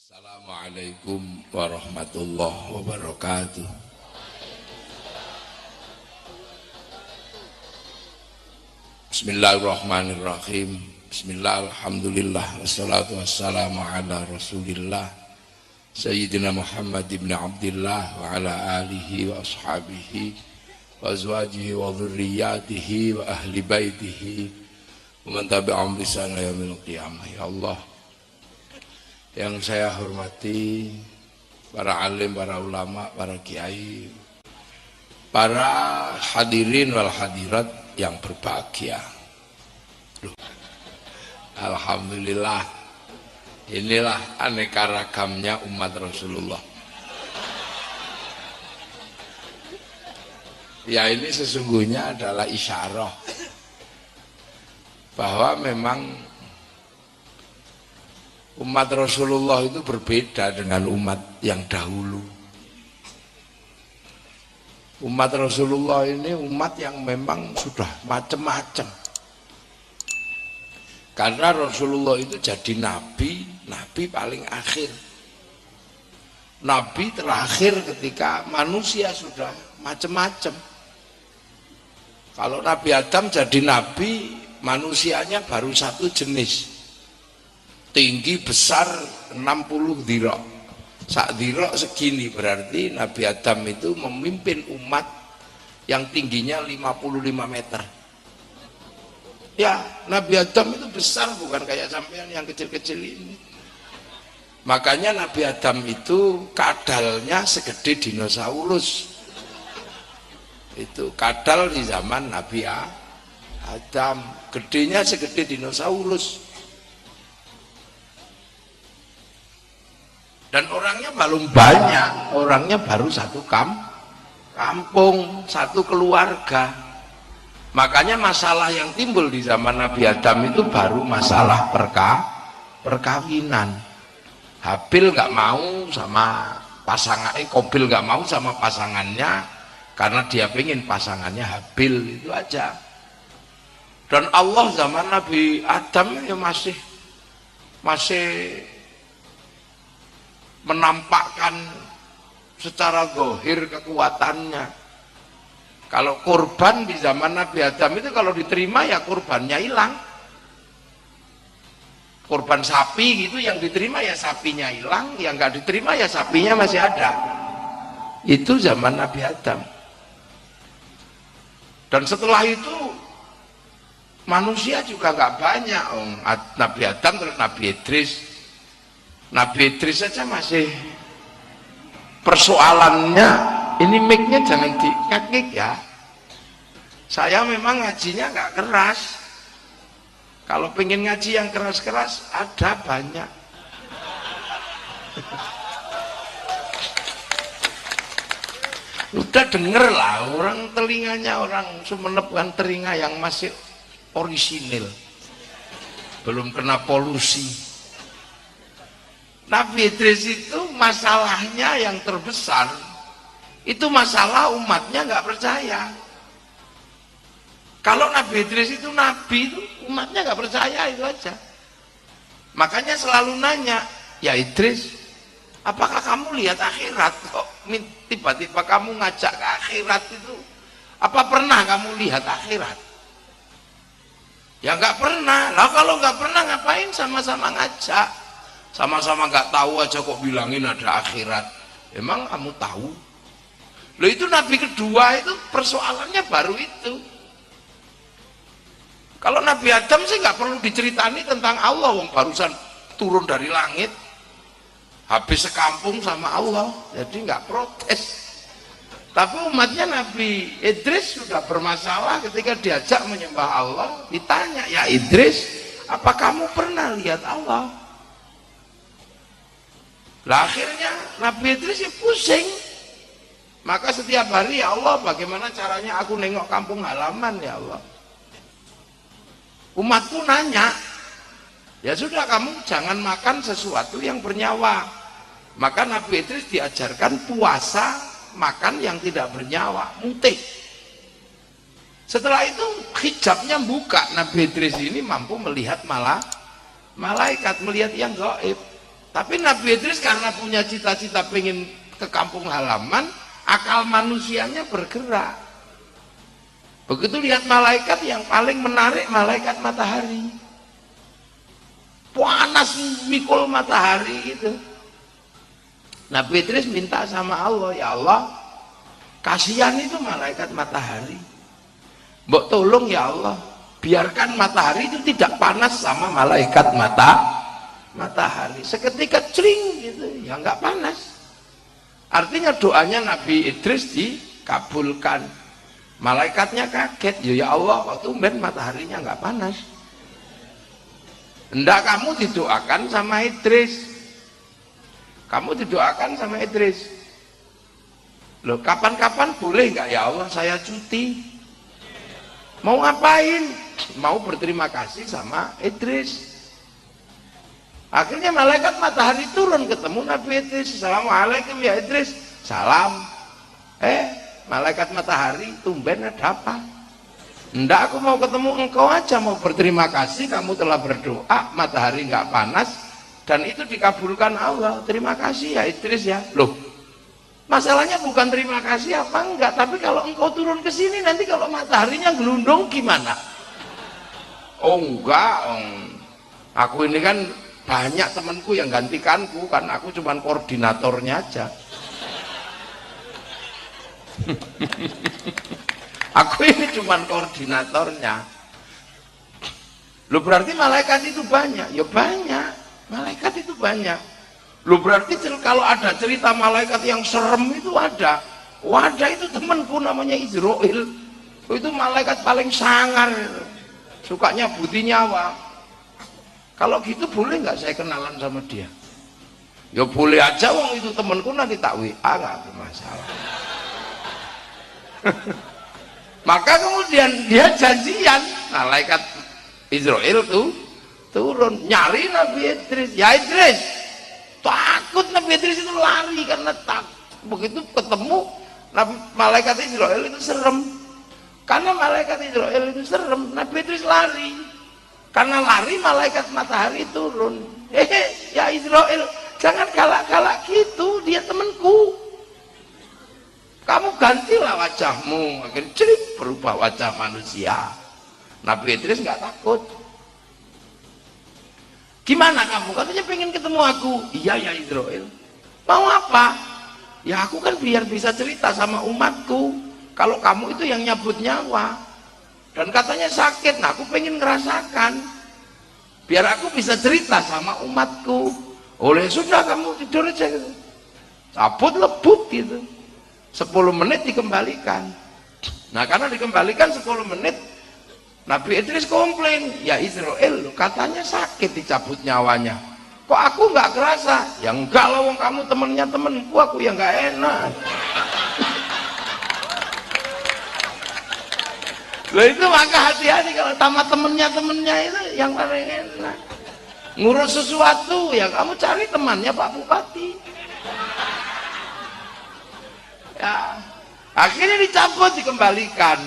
Assalamualaikum warahmatullahi wabarakatuh. Bismillahirrahmanirrahim. Bismillah, alhamdulillah, wassalatu wassalamu ala rasulillah Sayyidina Muhammad ibn Abdillah wa ala alihi wa ashabihi wa azwajihi wa dhurriyyatihi wa ahli baitihi wa man tabi'ahum bi ihsan ila yaumil qiyamah. Ya Allah, yang saya hormati para alim, para ulama, para kiai, para hadirin wal hadirat yang berbahagia. Alhamdulillah, inilah aneka ragamnya umat Rasulullah. Ya, ini sesungguhnya adalah isyarah bahwa memang umat Rasulullah itu berbeda dengan umat yang dahulu. Umat Rasulullah ini umat yang memang sudah macam-macam. Karena Rasulullah itu jadi nabi paling akhir. Nabi terakhir ketika manusia sudah macam-macam. Kalau Nabi Adam jadi nabi, manusianya baru satu jenis. Tinggi besar 60 dhira. Sak dhira segini, berarti Nabi Adam itu memimpin umat yang tingginya 55 meter. Ya, Nabi Adam itu besar, bukan kayak sampean yang kecil-kecil ini. Makanya Nabi Adam itu kadalnya segede dinosaurus. Itu kadal di zaman Nabi Adam, gedenya segede dinosaurus. Dan orangnya belum banyak, orangnya baru satu kampung, satu keluarga. Makanya masalah yang timbul di zaman Nabi Adam itu baru masalah perkawinan. Habil nggak mau sama pasangannya, Qabil nggak mau sama pasangannya karena dia pengen pasangannya Habil, itu aja. Dan Allah zaman Nabi Adam ya masih menampakkan secara zahir kekuatannya. Kalau kurban di zaman Nabi Adam itu kalau diterima ya kurbannya hilang. Kurban sapi gitu yang diterima ya sapinya hilang, yang nggak diterima ya sapinya masih ada. Itu zaman Nabi Adam. Dan setelah itu manusia juga nggak banyak. Nabi Adam terus Nabi Idris. Nabi Idris saja masih persoalannya, ini mic-nya jangan dikakik ya. Saya memang ngajinya nggak keras. Kalau pengen ngaji yang keras-keras ada banyak. Udah denger lah, orang telinganya orang Sumenep kan telinga yang masih orisinil, belum kena polusi. Nabi Idris itu masalahnya yang terbesar itu masalah umatnya nggak percaya. Kalau Nabi Idris itu nabi, itu umatnya nggak percaya, itu aja. Makanya selalu nanya, ya Idris, apakah kamu lihat akhirat? Kok tiba-tiba kamu ngajak ke akhirat itu? Apa pernah kamu lihat akhirat? Ya nggak pernah. Lah kalau nggak pernah ngapain sama-sama ngajak? Sama-sama nggak tahu aja kok bilangin ada akhirat. Emang kamu tahu? Loh, itu Nabi kedua itu persoalannya baru itu. Kalau Nabi Adam sih nggak perlu diceritani tentang Allah, wong barusan turun dari langit, habis sekampung sama Allah, jadi nggak protes. Tapi umatnya Nabi Idris sudah bermasalah ketika diajak menyembah Allah, ditanya, ya Idris, apa kamu pernah lihat Allah? Lah akhirnya Nabi Idris ya pusing. Maka setiap hari, ya Allah, bagaimana caranya aku nengok kampung halaman, ya Allah. Umatku nanya, ya sudah, kamu jangan makan sesuatu yang bernyawa. Maka Nabi Idris diajarkan puasa makan yang tidak bernyawa, mutik. Setelah itu hijabnya buka, Nabi Idris ini mampu melihat malaikat, melihat yang gaib. Tapi Nabi Idris karena punya cita-cita pengen ke kampung halaman, akal manusianya bergerak. Begitu lihat malaikat, yang paling menarik malaikat matahari. Panas mikul matahari gitu. Nabi Idris minta sama Allah, ya Allah, kasihan itu malaikat matahari. Mbok tolong ya Allah, biarkan matahari itu tidak panas sama malaikat matahari. Seketika cling gitu, ya nggak panas. Artinya doanya Nabi Idris dikabulkan. Malaikatnya kaget, ya Allah, kok tumben mataharinya nggak panas. Hendak kamu didoakan sama Idris. Kamu didoakan sama Idris. Loh, kapan-kapan boleh nggak ya Allah saya cuti? Mau ngapain? Mau berterima kasih sama Idris. Akhirnya malaikat matahari turun ketemu Nabi Idris. Assalamualaikum ya Idris. Salam. Malaikat matahari, tumben ada apa? Enggak, aku mau ketemu engkau aja, mau berterima kasih kamu telah berdoa, matahari nggak panas dan itu dikabulkan Allah. Terima kasih ya Idris ya. Loh, masalahnya bukan terima kasih apa enggak, tapi kalau engkau turun ke sini nanti kalau mataharinya gelundung gimana? Oh enggak, aku ini kan banyak temanku yang gantikanku, kan aku cuman koordinatornya aja. Aku ini cuman koordinatornya. Loh, berarti malaikat itu banyak? Ya banyak, malaikat itu banyak. Loh, berarti kalau ada cerita malaikat yang serem itu ada. Ada itu temanku namanya Israel. Itu malaikat paling sangar, sukanya buti nyawa. Kalau gitu boleh nggak saya kenalan sama dia? Ya boleh aja, wong itu temanku, nanti tak WA, nggak ada masalah. Maka kemudian dia janjian, malaikat Israel tuh turun nyari Nabi Idris. Ya Idris, takut Nabi Idris itu lari karena begitu ketemu malaikat Israel itu serem. Karena malaikat Israel itu serem, Nabi Idris lari. Karena lari malaikat matahari turun. Ya Israel, jangan galak-galak gitu, dia temanku. Kamu gantilah wajahmu. Akhirnya celik berubah wajah manusia. Nabi Idris nggak takut. Gimana kamu? Katanya pengen ketemu aku. Iya ya Israel. Mau apa? Ya aku kan biar bisa cerita sama umatku. Kalau kamu itu yang nyabut nyawa. Dan katanya sakit, nah aku pengen ngerasakan. Biar aku bisa cerita sama umatku. Oleh sudah kamu tidur aja gitu. Cabut lebut gitu. 10 menit dikembalikan. Nah karena dikembalikan 10 menit, Nabi Idris komplain, ya Israel katanya sakit dicabut nyawanya. Kok aku nggak kerasa? Ya enggak lah, wong kamu temennya temenku, aku yang nggak enak. Loh itu maka hati-hati kalau sama temennya itu yang paling enak. Ngurus sesuatu ya kamu cari temannya Pak Bupati. Ya, akhirnya dicabut dikembalikan.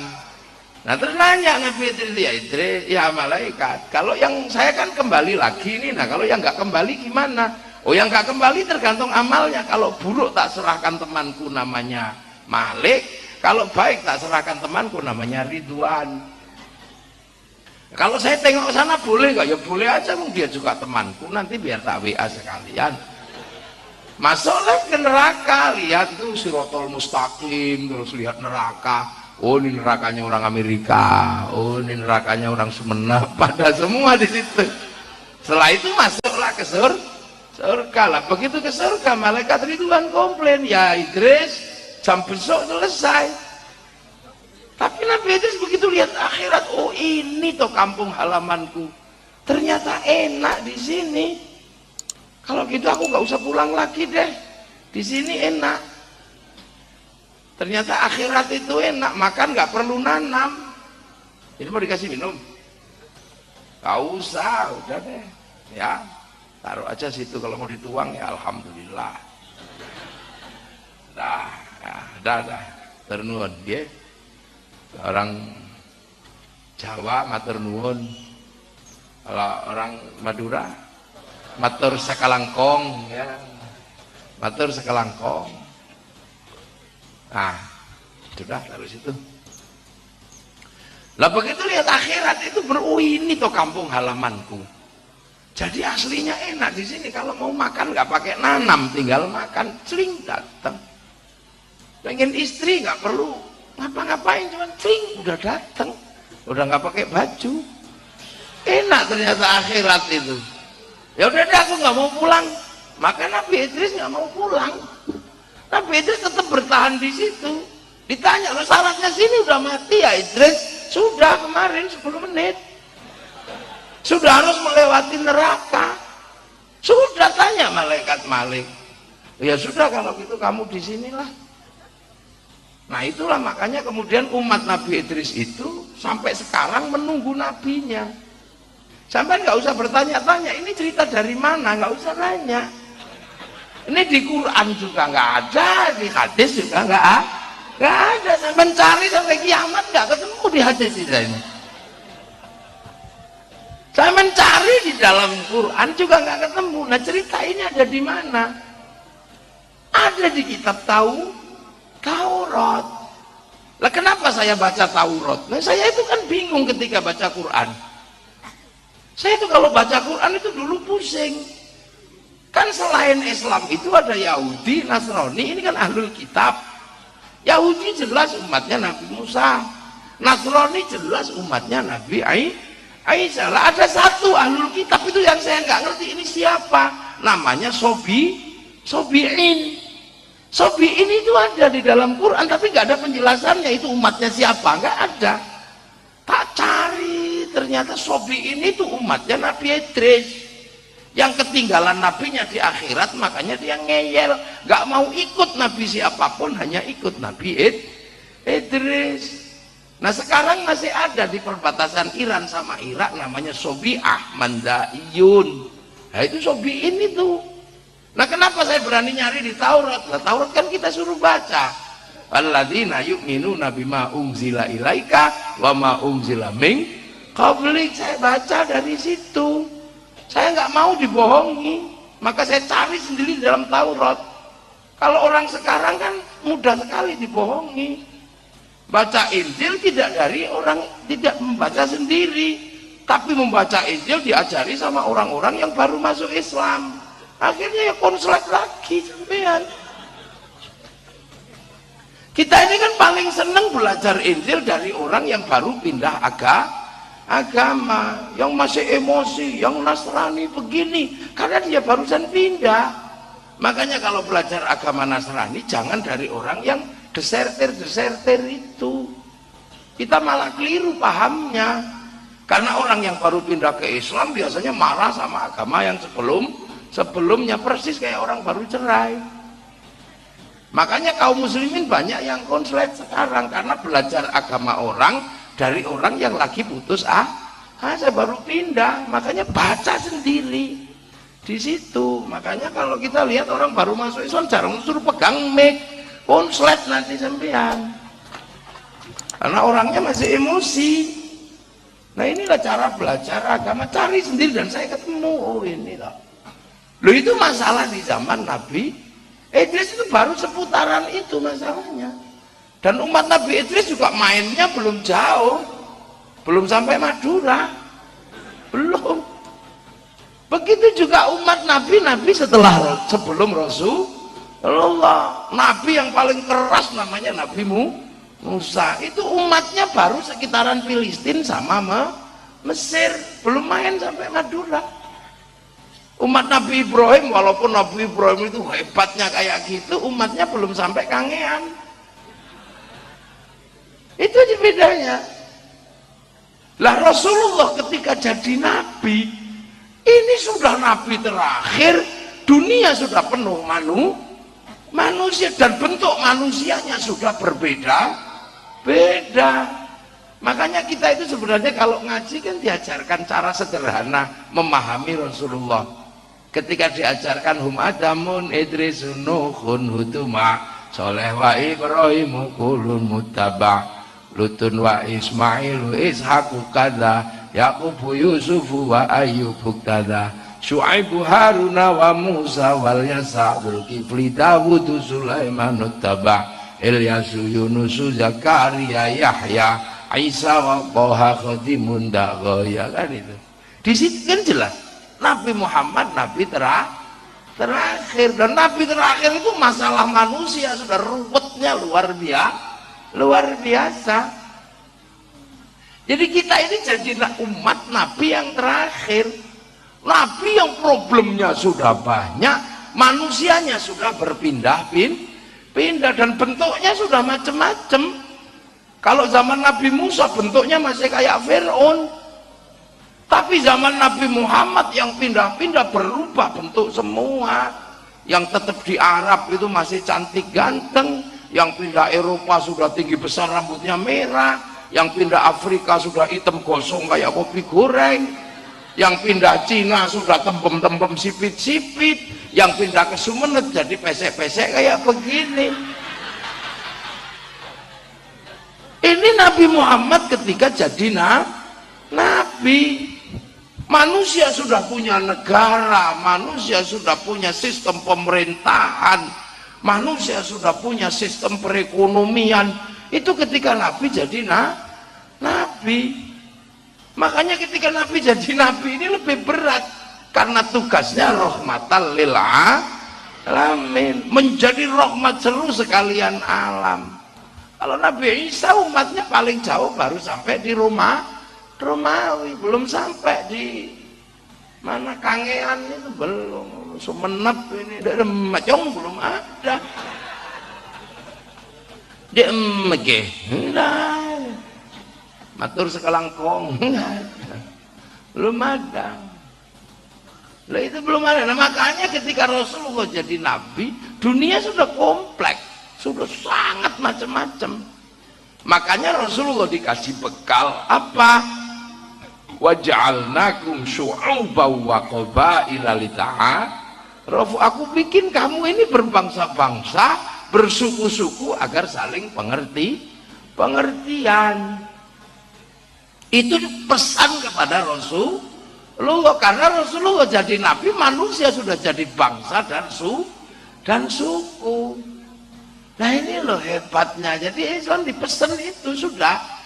Nah terus nanya Nabi Idris, ya Idris, ya malaikat, kalau yang saya kan kembali lagi nih, nah kalau yang nggak kembali gimana? Oh yang nggak kembali tergantung amalnya. Kalau buruk tak serahkan temanku namanya Malik, kalau baik tak serahkan temanku namanya Ridwan. Kalau saya tengok ke sana boleh nggak? Ya boleh aja, dia juga temanku, nanti biar tak WA sekalian. Masuklah ke neraka, lihat itu Sirotol Mustaqim, terus lihat neraka. Oh ini nerakanya orang Amerika, oh ini nerakanya orang Sumeneb, pada semua di situ. Setelah itu masuklah ke surga lah. Begitu ke surga, malaikat Ridwan komplain, ya Idris, jam besok selesai. Tapi Nabi Idris begitu lihat akhirat, oh ini toh kampung halamanku, ternyata enak di sini. Kalau gitu aku nggak usah pulang lagi deh, di sini enak. Ternyata akhirat itu enak, makan nggak perlu nanam. Ini mau dikasih minum? Nggak usah, udah deh. Ya, taruh aja situ, kalau mau dituang ya alhamdulillah. Dah. Ternuun, ya. Orang Jawa matur nuwun. Kalau orang Madura matur sekelangkong ya, matur sekelangkong. Nah sudah taruh situ. Lah begitu lihat akhirat itu ini toh kampung halamanku. Jadi aslinya enak di sini. Kalau mau makan nggak pakai nanam, tinggal makan, celing datang. Pengen istri nggak perlu ngapa-ngapain, cuman celing udah datang, udah nggak pakai baju. Enak ternyata akhirat itu. Ya udah deh, aku nggak mau pulang. Maka Nabi Idris nggak mau pulang. Nabi Idris tetap bertahan di situ. Ditanya, lo syaratnya sini udah mati ya Idris? Sudah kemarin 10 menit. Sudah harus melewati neraka. Sudah tanya malaikat Malik. Ya sudah kalau gitu kamu di sinilah. Nah itulah makanya kemudian umat Nabi Idris itu sampai sekarang menunggu nabinya. Sampai nggak usah bertanya-tanya ini cerita dari mana, nggak usah nanya. Ini di Quran juga nggak ada, di hadis juga nggak ada. Sampai cari sampai kiamat nggak ketemu di hadis ini. Saya mencari di dalam Quran juga nggak ketemu. Nah cerita ini ada di mana? Ada di kitab Taurat. Lah kenapa saya baca Taurat? Nah saya itu kan bingung ketika baca Quran. Saya itu kalau baca Quran itu dulu pusing. Kan selain Islam itu ada Yahudi, Nasrani, ini kan ahlul kitab. Yahudi jelas umatnya Nabi Musa. Nasrani jelas umatnya Nabi Aisyah. Lah ada satu ahlul kitab itu yang saya nggak ngerti ini siapa. Namanya Sobi'in. Sobi'in itu ada di dalam Quran tapi nggak ada penjelasannya itu umatnya siapa, nggak ada. Tak cari ternyata Sobi'in itu umatnya Nabi Idris yang ketinggalan nabinya di akhirat, makanya dia ngeyel, nggak mau ikut nabi siapapun, hanya ikut Nabi Idris. Nah sekarang masih ada di perbatasan Iran sama Irak namanya Sobi'ah Mandaiyun. Nah itu Sobi'in itu. Nah kenapa saya berani nyari di Taurat? Nah Taurat kan kita suruh baca. Alladzina yu'minuna bima unzila ilaika wa ma unzila min qablik. Saya baca dari situ. Saya nggak mau dibohongi. Maka saya cari sendiri di dalam Taurat. Kalau orang sekarang kan mudah sekali dibohongi. Baca Injil tidak dari orang, tidak membaca sendiri, tapi membaca Injil diajari sama orang-orang yang baru masuk Islam. Akhirnya ya konslet lagi sampean. Kita ini kan paling seneng belajar Injil dari orang yang baru pindah agama, yang masih emosi, yang Nasrani begini, karena dia barusan pindah. Makanya kalau belajar agama Nasrani jangan dari orang yang desertir itu. Kita malah keliru pahamnya. Karena orang yang baru pindah ke Islam biasanya marah sama agama yang sebelumnya, persis kayak orang baru cerai. Makanya kaum muslimin banyak yang konslet sekarang karena belajar agama orang dari orang yang lagi putus saya baru pindah, makanya baca sendiri di situ. Makanya kalau kita lihat orang baru masuk Islam jarang suruh pegang mic, konslet nanti sampean, karena orangnya masih emosi. Nah inilah cara belajar agama, cari sendiri, dan saya ketemu, oh ini loh. Loh itu masalah di zaman Nabi Idris itu baru seputaran itu masalahnya. Dan umat Nabi Idris juga mainnya belum jauh, belum sampai Madura, belum. Begitu juga umat Nabi sebelum Rasulullah. Nabi yang paling keras namanya Nabi Musa. Itu umatnya baru sekitaran Filistin sama Mesir, belum main sampai Madura. Umat Nabi Ibrahim, walaupun Nabi Ibrahim itu hebatnya kayak gitu, umatnya belum sampai Kangean. Itu aja bedanya. Lah Rasulullah ketika jadi nabi, ini sudah nabi terakhir, dunia sudah penuh manusia, dan bentuk manusianya sudah beda. Makanya kita itu sebenarnya kalau ngaji kan diajarkan cara sederhana memahami Rasulullah. Ketika diajarkan hum adamun idrisun nuhun hutuma soleh wa ibrahimu kulun muttaba lutun wa ismailu ishaku kada yaqubu yusufu wa ayyubu kada Syuaibu Haruna wa Musa wal Yasa Dzulkifli Dawud Sulaiman Taba Ilyasu Yunusu Zakaria Yahya Isa wa Toha Khodimun Dagoya, kan itu. Di situ kan jelas Nabi Muhammad Nabi terakhir, dan Nabi terakhir itu masalah manusia sudah ruwetnya luar biasa. Jadi kita ini jadi umat Nabi yang terakhir, Nabi yang problemnya sudah banyak, manusianya sudah berpindah-pindah dan bentuknya sudah macam-macam. Kalau zaman Nabi Musa bentuknya masih kayak Fir'aun, tapi zaman Nabi Muhammad yang pindah-pindah berubah bentuk semua. Yang tetap di Arab itu masih cantik ganteng, yang pindah Eropa sudah tinggi besar rambutnya merah, yang pindah Afrika sudah hitam gosong kayak kopi goreng, yang pindah Cina sudah tembem-tembem sipit-sipit, yang pindah ke Sumeneb jadi pesek-pesek kayak begini. Ini Nabi Muhammad ketika jadi Nabi. Manusia sudah punya negara, manusia sudah punya sistem pemerintahan, manusia sudah punya sistem perekonomian. Itu ketika Nabi jadi Nabi. Makanya ketika Nabi jadi Nabi ini lebih berat, karena tugasnya rahmatan lil alamin, menjadi rahmat seluruh sekalian alam. Kalau Nabi Isa umatnya paling jauh baru sampai di Romawi, belum sampai di mana Kangean itu belum, Sumeneb ini dari Macong belum ada, di Emege enggak, matur sekelangkong belum ada. Lah itu belum ada. Nah, makanya ketika Rasulullah jadi Nabi, dunia sudah kompleks, sudah sangat macam-macam. Makanya Rasulullah dikasih bekal apa? Waja'alnakum syu'uban wa qabaila lita'arafu. Aku bikin kamu ini berbangsa-bangsa, bersuku-suku agar saling pengertian. Itu pesan kepada Rasulullah, karena Rasulullah jadi nabi, manusia sudah jadi bangsa dan suku. Nah ini loh hebatnya. Jadi Islam dipesan itu sudah.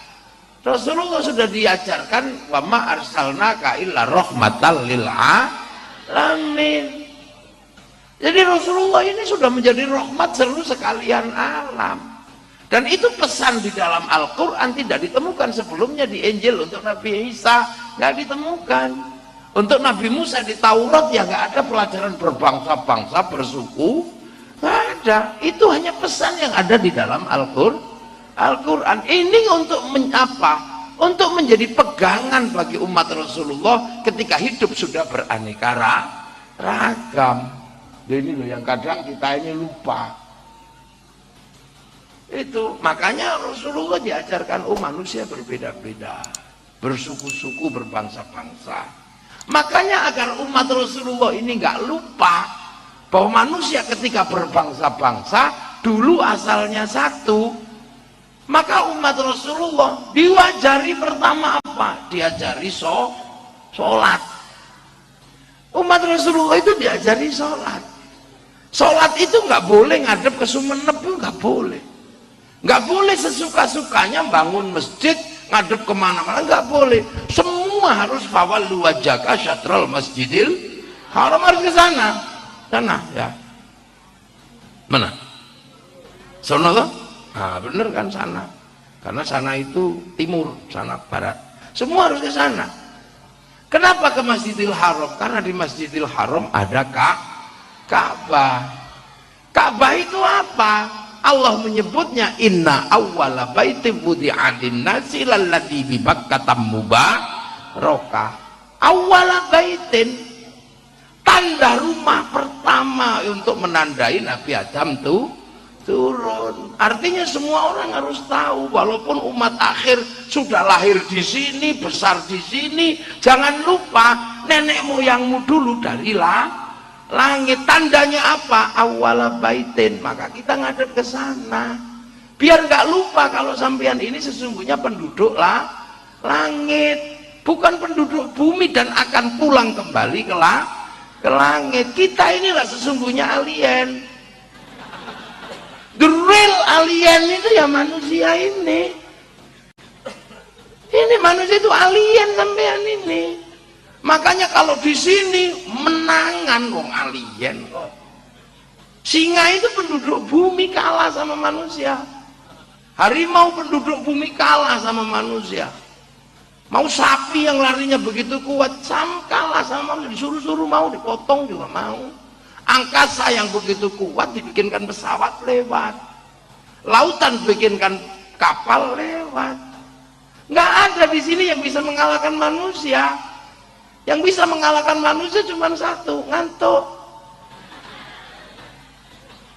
Rasulullah sudah diajarkan wa ma arsalnaka illa rahmatan lil alamin. Jadi Rasulullah ini sudah menjadi rahmat seluruh sekalian alam. Dan itu pesan di dalam Al-Qur'an tidak ditemukan sebelumnya di Injil. Untuk Nabi Isa nggak ditemukan. Untuk Nabi Musa di Taurat ya nggak ada pelajaran berbangsa-bangsa, bersuku, nggak ada. Itu hanya pesan yang ada di dalam Al-Quran. Ini untuk apa? Untuk menjadi pegangan bagi umat Rasulullah ketika hidup sudah beraneka ragam. Ini loh yang kadang kita ini lupa. Itu makanya Rasulullah diajarkan manusia berbeda-beda, bersuku-suku, berbangsa-bangsa. Makanya agar umat Rasulullah ini nggak lupa bahwa manusia ketika berbangsa-bangsa dulu asalnya satu. Maka umat Rasulullah diwajari pertama apa? Diajari sholat. Umat Rasulullah itu diajari sholat. Sholat itu nggak boleh ngadep ke Sumeneb, nggak boleh. Nggak boleh sesuka-sukanya bangun masjid ngadep kemana-mana, nggak boleh. Semua harus fawallu wajhaka syatral masjidil haram, harus ke sana ya. Mana? Sono toh? Nah, bener kan sana, karena sana itu timur, sana barat, semua harus ke sana. Kenapa ke Masjidil Haram? Karena di Masjidil Haram ada Ka'bah. Ka'bah itu apa? Allah menyebutnya inna awwala baitin wudi'a lin-nasi lalladzi bi Bakkah mubarakah. Awwala baitin, tanda rumah pertama untuk menandai Nabi Adam turun. Artinya semua orang harus tahu, walaupun umat akhir sudah lahir di sini, besar di sini, jangan lupa nenek moyangmu dulu dari langit. Tandanya apa? Awwala baitin. Maka kita ngadep ke sana. Biar nggak lupa kalau sampean ini sesungguhnya penduduk langit, bukan penduduk bumi dan akan pulang kembali ke ke langit. Kita inilah sesungguhnya alien. The real alien itu ya manusia ini. Ini manusia itu alien sampean ini. Makanya kalau di sini menangan wong alien kok. Singa itu penduduk bumi kalah sama manusia. Harimau penduduk bumi kalah sama manusia. Mau sapi yang larinya begitu kuat kalah sama manusia. Disuruh-suruh mau dipotong juga mau. Angkasa yang begitu kuat dibikinkan pesawat lewat. Lautan bikinkan kapal lewat. Nggak ada di sini yang bisa mengalahkan manusia. Yang bisa mengalahkan manusia cuma satu, ngantuk.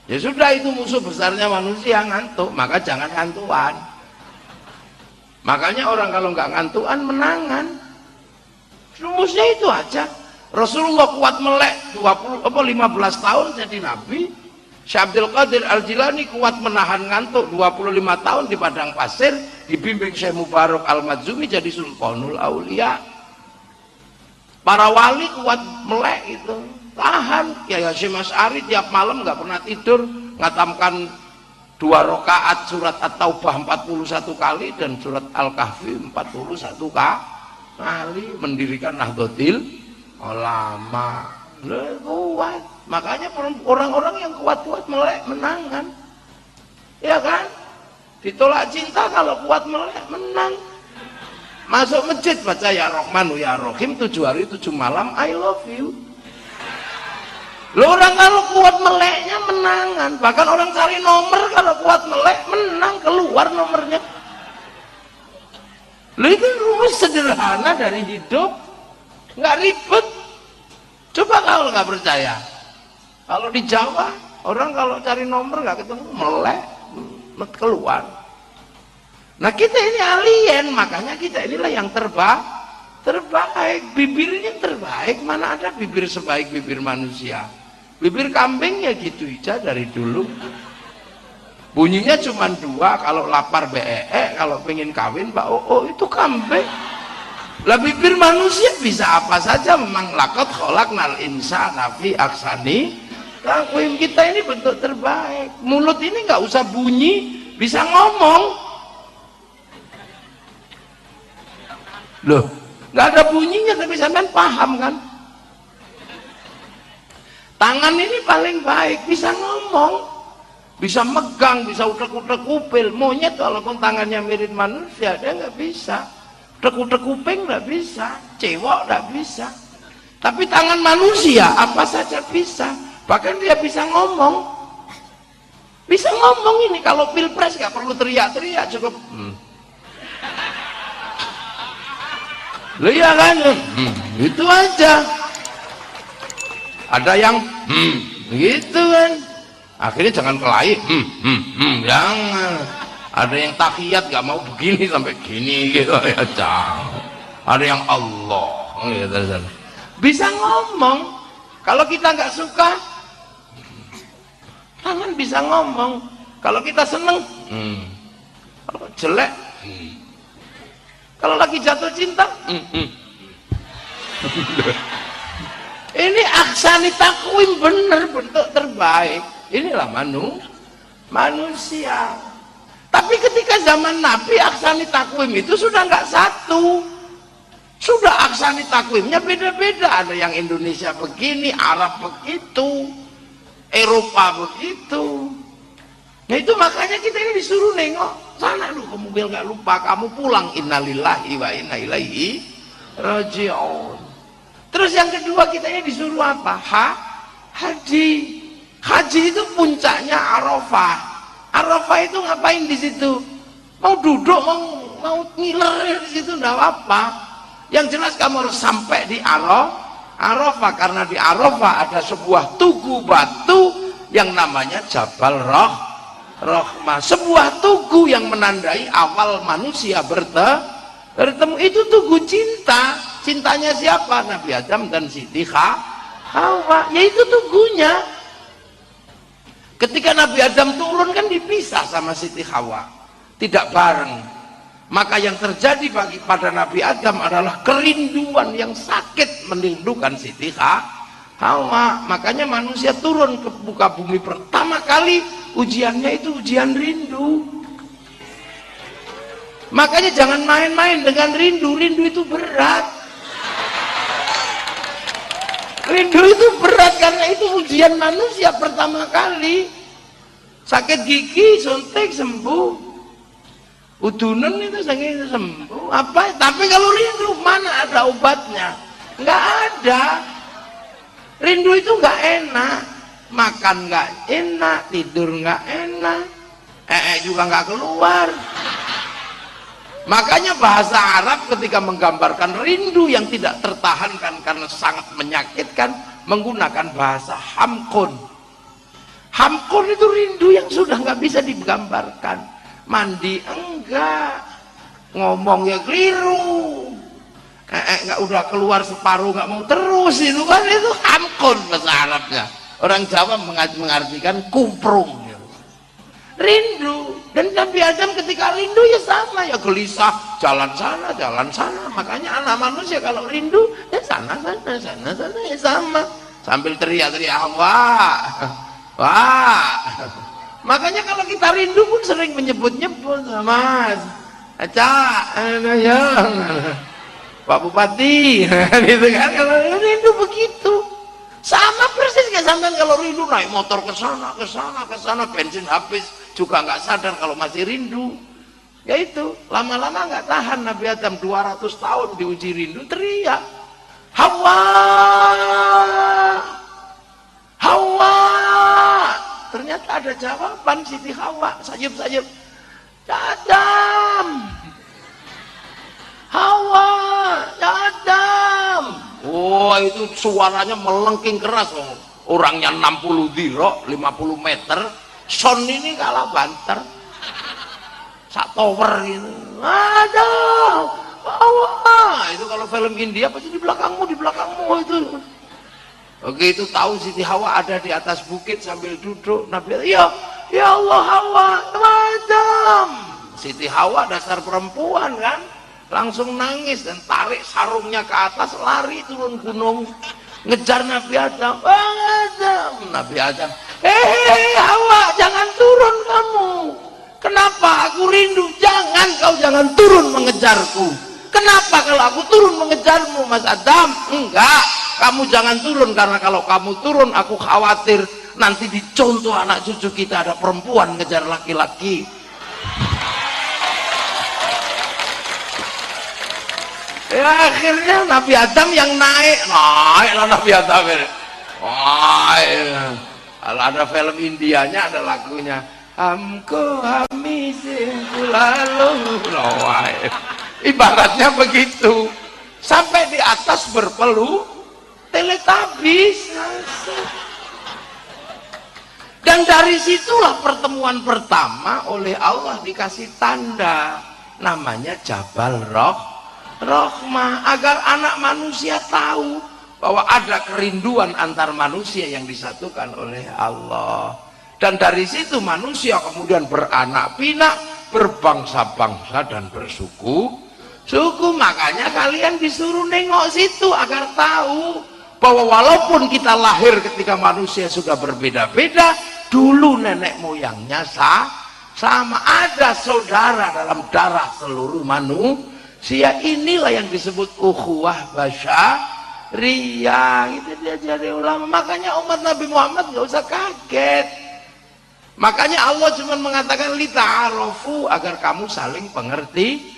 Ya sudah, itu musuh besarnya manusia, ngantuk. Maka jangan ngantuan. Makanya orang kalau nggak ngantuan menangan. Rumusnya itu aja. Rasulullah kuat melek 15 tahun jadi nabi. Syekh Abdul Qadir Al-Jilani kuat menahan ngantuk 25 tahun di padang pasir, dibimbing Syekh Mubarak Al-Madzumi jadi Sultanul Aulia. Para wali kuat melek itu, tahan. Ya Hasyim Asy'ari tiap malam nggak pernah tidur, ngatamkan 2 rakaat surat At-Taubah 41 kali dan surat Al-Kahfi 41 kali, mendirikan Nahdlatul Ulama. Kuat. Makanya orang-orang yang kuat-kuat melek menangan. Ya kan? Ditolak cinta kalau kuat melek menang. Masuk masjid baca ya Rahmanu ya Rahim 7 hari 7 malam I love you. Loh, orang kalau kuat meleknya menangan. Bahkan orang cari nomor kalau kuat melek menang, keluar nomornya. Loh, itu rumus sederhana dari hidup, nggak ribet. Coba kalau nggak percaya, kalau di Jawa orang kalau cari nomor nggak ketemu melek keluar. Nah kita ini alien, makanya kita inilah yang terbaik, bibirnya terbaik. Mana ada bibir sebaik bibir manusia? Bibir kambing ya gitu aja dari dulu. Bunyinya cuma 2, kalau lapar beek, kalau pengen kawin Pak Oh itu kambing. Lah bibir manusia bisa apa saja. Memang laqad khalaqnal insana fi ahsani taqwim. Kita ini bentuk terbaik. Mulut ini nggak usah bunyi, bisa ngomong. Loh, nggak ada bunyinya tapi sampean paham kan? Tangan ini paling baik, bisa ngomong, bisa megang, bisa utek-utek kupil. Monyet walaupun tangannya mirip manusia dia nggak bisa. Utek-utek kuping nggak bisa, cewek nggak bisa. Tapi tangan manusia apa saja bisa. Bahkan dia bisa ngomong. Bisa ngomong ini. Kalau pilpres nggak perlu teriak-teriak, cukup Loh ya kan? Itu aja. Ada yang gitu kan. Akhirnya jangan kelahi. Jangan. Ada yang tahiyat nggak mau begini sampai gini gitu ya, jangan. Ada yang Allah gitu. Bisa ngomong. Kalau kita nggak suka, tangan bisa ngomong. Kalau kita seneng, kalau jelek, kalau lagi jatuh cinta, ini aksani takwim, bener bentuk terbaik. Inilah manusia. Tapi ketika zaman Nabi aksani takwim itu sudah nggak satu. Sudah aksani takwimnya beda-beda. Ada yang Indonesia begini, Arab begitu, Eropa begitu. Nah itu makanya kita ini disuruh nengok sana lu, kamu biar nggak lupa, kamu pulang, innalillahi wa inna ilaihi raji'un. Terus yang kedua kita ini disuruh apa? Haji. Haji itu puncaknya Arafah. Arafah itu ngapain di situ? Mau duduk, mau ngiler di situ enggak apa. Yang jelas kamu harus sampai di Arafah, karena di Arafah ada sebuah tugu batu yang namanya Jabal Rahmah. Sebuah tugu yang menandai awal manusia bertemu. Itu tugu cinta. Cintanya siapa? Nabi Adam dan Siti Hawa. Yaitu tugunya. Ketika Nabi Adam turun kan dipisah sama Siti Hawa, tidak bareng. Maka yang terjadi pada Nabi Adam adalah kerinduan yang sakit merindukan Siti Hawa. Makanya manusia turun ke muka bumi pertama kali ujiannya itu ujian rindu. Makanya jangan main-main dengan rindu. Rindu itu berat. Rindu itu berat karena itu ujian manusia pertama kali. Sakit gigi suntik sembuh, udunan itu sakit sembuh. Apa? Tapi kalau rindu mana ada obatnya? Nggak ada. Rindu itu nggak enak, makan nggak enak, tidur nggak enak, juga nggak keluar. Makanya bahasa Arab ketika menggambarkan rindu yang tidak tertahankan karena sangat menyakitkan menggunakan bahasa hamkun. Hamkun itu rindu yang sudah nggak bisa digambarkan. Mandi enggak, ngomong ya keliru, nggak udah keluar separuh nggak mau terus, itu kan itu hamkun bahasa Arabnya. Orang Jawa mengartikan kumprung. Rindu. Dan Nabi Adam ketika rindu ya sama, ya gelisah, jalan sana makanya anak manusia kalau rindu ya sana ya sama, sambil teriak-teriak wah. Makanya kalau kita rindu pun sering menyebut-nyebut, Mas Acak, ya Pak Bupati, gitu kan. Kalau rindu begitu sama persis kayak sampean kalau rindu naik motor ke sana, bensin habis juga nggak sadar kalau masih rindu. Ya itu lama-lama nggak tahan. Nabi Adam 200 tahun diuji rindu, teriak Hawa, ternyata ada jawaban. Siti Hawa sayup-sayup, Adam, Hawa, Adam. Oh, itu suaranya melengking keras. Orangnya 60 dhira, 50 meter, son ini kalah banter, sak tower gitu. Aduh, Hawa. Itu kalau film India pasti di belakangmu itu. Oke, itu tahu Siti Hawa ada di atas bukit sambil duduk. Nabi, ya Allah, Hawa, Adam. Siti Hawa dasar perempuan kan, langsung nangis dan tarik sarungnya ke atas, lari turun gunung ngejar Nabi Adam. Nabi Adam, Hawa, jangan turun kamu. Kenapa? Aku rindu. Jangan turun mengejarku. Kenapa kalau aku turun mengejarmu, Mas Adam? Enggak, kamu jangan turun, karena kalau kamu turun aku khawatir nanti dicontoh anak cucu kita ada perempuan ngejar laki-laki. Ya akhirnya Nabi Adam yang naiklah Nabi Adam ini. Kalau ada film Indianya ada lagunya, Hamko hamisin lalu. Ibaratnya begitu. Sampai di atas berpeluh Teletubbies. Dan dari situlah pertemuan pertama oleh Allah dikasih tanda, namanya Jabal Rahmah, agar anak manusia tahu bahwa ada kerinduan antar manusia yang disatukan oleh Allah. Dan dari situ manusia kemudian beranak pinak, berbangsa-bangsa dan bersuku. Makanya kalian disuruh nengok situ agar tahu bahwa walaupun kita lahir ketika manusia sudah berbeda-beda, dulu nenek moyangnya sama, ada saudara dalam darah seluruh manusia. Inilah yang disebut ukhuwah basyariyah. Itu diajari ulama. Makanya umat Nabi Muhammad nggak usah kaget. Makanya Allah cuma mengatakan lita'arofu, agar kamu saling pengertian.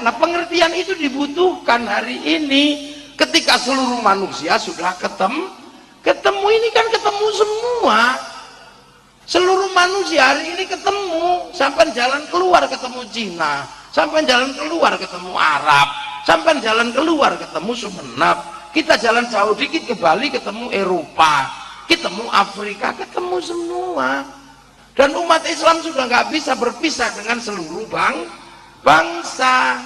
Nah, pengertian itu dibutuhkan hari ini ketika seluruh manusia sudah ketemu ini kan ketemu semua. Seluruh manusia hari ini ketemu, sampai jalan keluar ketemu Cina, sampai jalan keluar ketemu Arab, sampai jalan keluar ketemu Sumenep, kita jalan jauh dikit ke Bali ketemu Eropa, ketemu Afrika, ketemu semua. Dan umat Islam sudah nggak bisa berpisah dengan seluruh bangsa.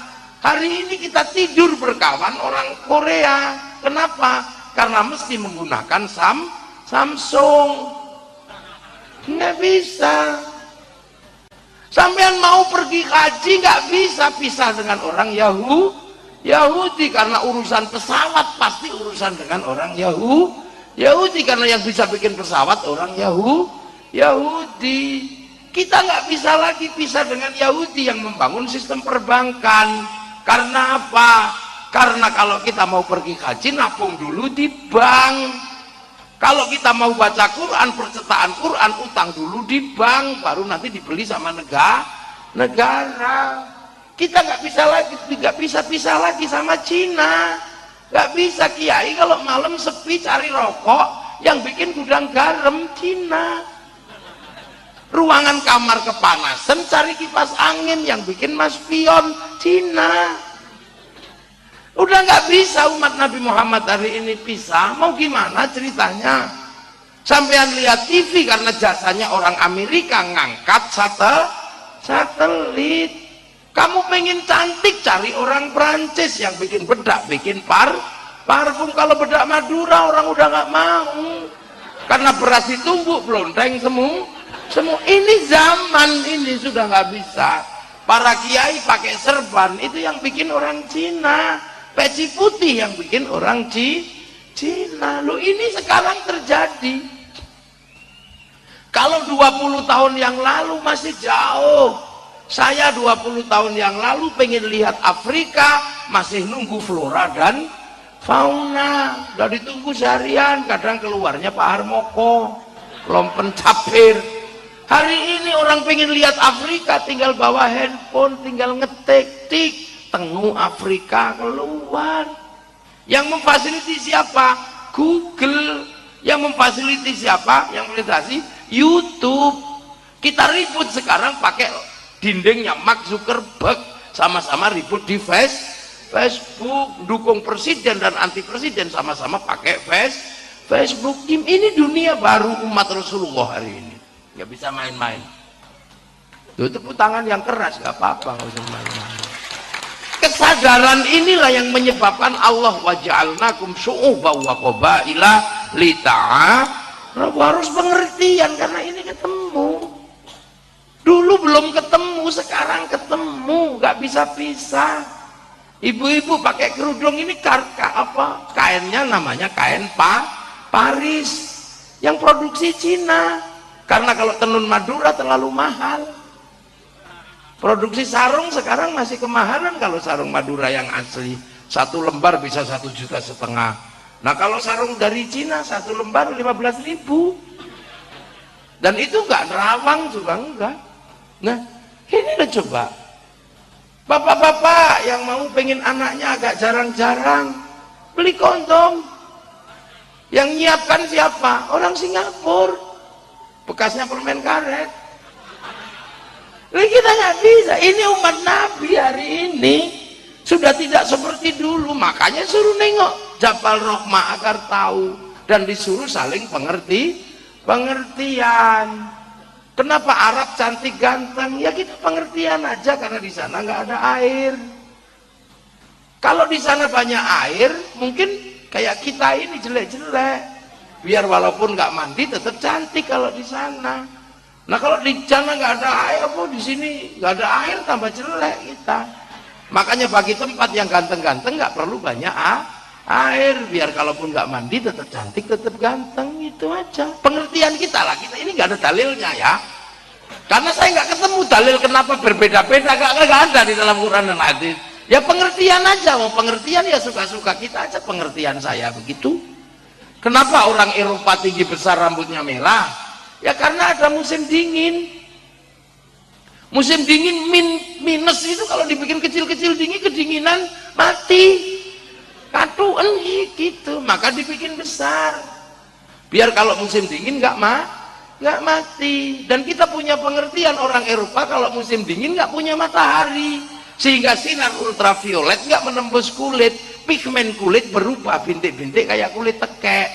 Hari ini kita tidur berkawan orang Korea. Kenapa? Karena mesti menggunakan Samsung. Nggak bisa. Sampean mau pergi haji nggak bisa pisah dengan orang Yahudi karena urusan pesawat pasti urusan dengan orang Yahudi karena yang bisa bikin pesawat orang Yahudi. Kita nggak bisa lagi pisah dengan Yahudi yang membangun sistem perbankan. Karena apa? Karena kalau kita mau pergi haji nabung dulu di bank. Kalau kita mau baca Quran, percetakan Quran, utang dulu di bank, baru nanti dibeli sama negara. Kita nggak bisa pisah lagi sama Cina. Nggak bisa kiai kalau malam sepi cari rokok, yang bikin gudang garam Cina. Ruangan kamar kepanasan cari kipas angin, yang bikin mas pion Cina. Udah nggak bisa umat Nabi Muhammad hari ini pisah. Mau gimana ceritanya? Sampean lihat TV karena jasanya orang Amerika ngangkat satelit. Kamu pengen cantik cari orang Prancis yang bikin bedak, bikin parfum. Kalau bedak Madura orang udah nggak mau karena beras ditumbuk blonteng semua. Ini zaman ini sudah nggak bisa. Para kiai pakai serban itu yang bikin orang Cina, peci putih yang bikin orang Cina. Loh ini sekarang terjadi. Kalau 20 tahun yang lalu masih jauh. Saya 20 tahun yang lalu pengen lihat Afrika, masih nunggu flora dan fauna. Udah ditunggu seharian, kadang keluarnya Pak Harmoko, lompen capir. Hari ini orang pengen lihat Afrika, tinggal bawa handphone, tinggal ngetik, tik, tengah Afrika keluar. Yang memfasilitasi siapa? Google. Yang memfasilitasi siapa? Yang memfasilitasi YouTube. Kita ribut sekarang pakai dindingnya Mark Zuckerberg, sama-sama ribut di Facebook, dukung presiden dan anti presiden sama-sama pakai Facebook. Ini dunia baru umat Rasulullah hari ini. Nggak bisa main-main. Itu tepuk tangan yang keras, nggak apa-apa, nggak usah main-main. Kesadaran inilah yang menyebabkan Allah waja'alnakum syu'uban wa qabaila lita'arafu. Harus pengertian karena ini ketemu. Dulu belum ketemu, sekarang ketemu, nggak bisa pisah. Ibu-ibu pakai kerudung ini kainnya namanya kain Paris yang produksi Cina. Karena kalau tenun Madura terlalu mahal. Produksi sarung sekarang masih kemahalan kalau sarung Madura yang asli. Satu lembar bisa 1,5 juta. Nah kalau sarung dari Cina satu lembar 15.000. Dan itu enggak nerawang juga enggak. Nah ini lah coba. Bapak-bapak yang mau pengen anaknya agak jarang-jarang, beli kondom. Yang nyiapkan siapa? Orang Singapura. Bekasnya permen karet. Ini kita nggak bisa. Ini umat Nabi hari ini sudah tidak seperti dulu. Makanya suruh nengok Jabal Rahmah agar tahu, dan disuruh saling pengertian. Kenapa Arab cantik ganteng? Ya kita pengertian aja karena di sana nggak ada air. Kalau di sana banyak air, mungkin kayak kita ini jelek-jelek. Biar walaupun nggak mandi tetap cantik kalau di sana. Nah kalau di sana nggak ada air, apa di sini nggak ada air tambah jelek kita. Makanya bagi tempat yang ganteng-ganteng nggak perlu banyak air. Biar kalaupun nggak mandi tetap cantik, tetap ganteng, itu aja. Pengertian kita lah, kita ini nggak ada dalilnya ya. Karena saya nggak ketemu dalil kenapa berbeda-beda, nggak ada di dalam Quran dan hadis. Ya pengertian aja, mau pengertian ya suka-suka kita aja, pengertian saya begitu. Kenapa orang Eropa tinggi besar rambutnya merah? Ya karena ada musim dingin. Musim dingin minus itu kalau dibikin kecil-kecil dingin, kedinginan mati. Katuan gitu, maka dibikin besar. Biar kalau musim dingin nggak mati. Dan kita punya pengertian orang Eropa kalau musim dingin nggak punya matahari, sehingga sinar ultraviolet nggak menembus kulit. Pigmen kulit berubah bintik-bintik kayak kulit tekek.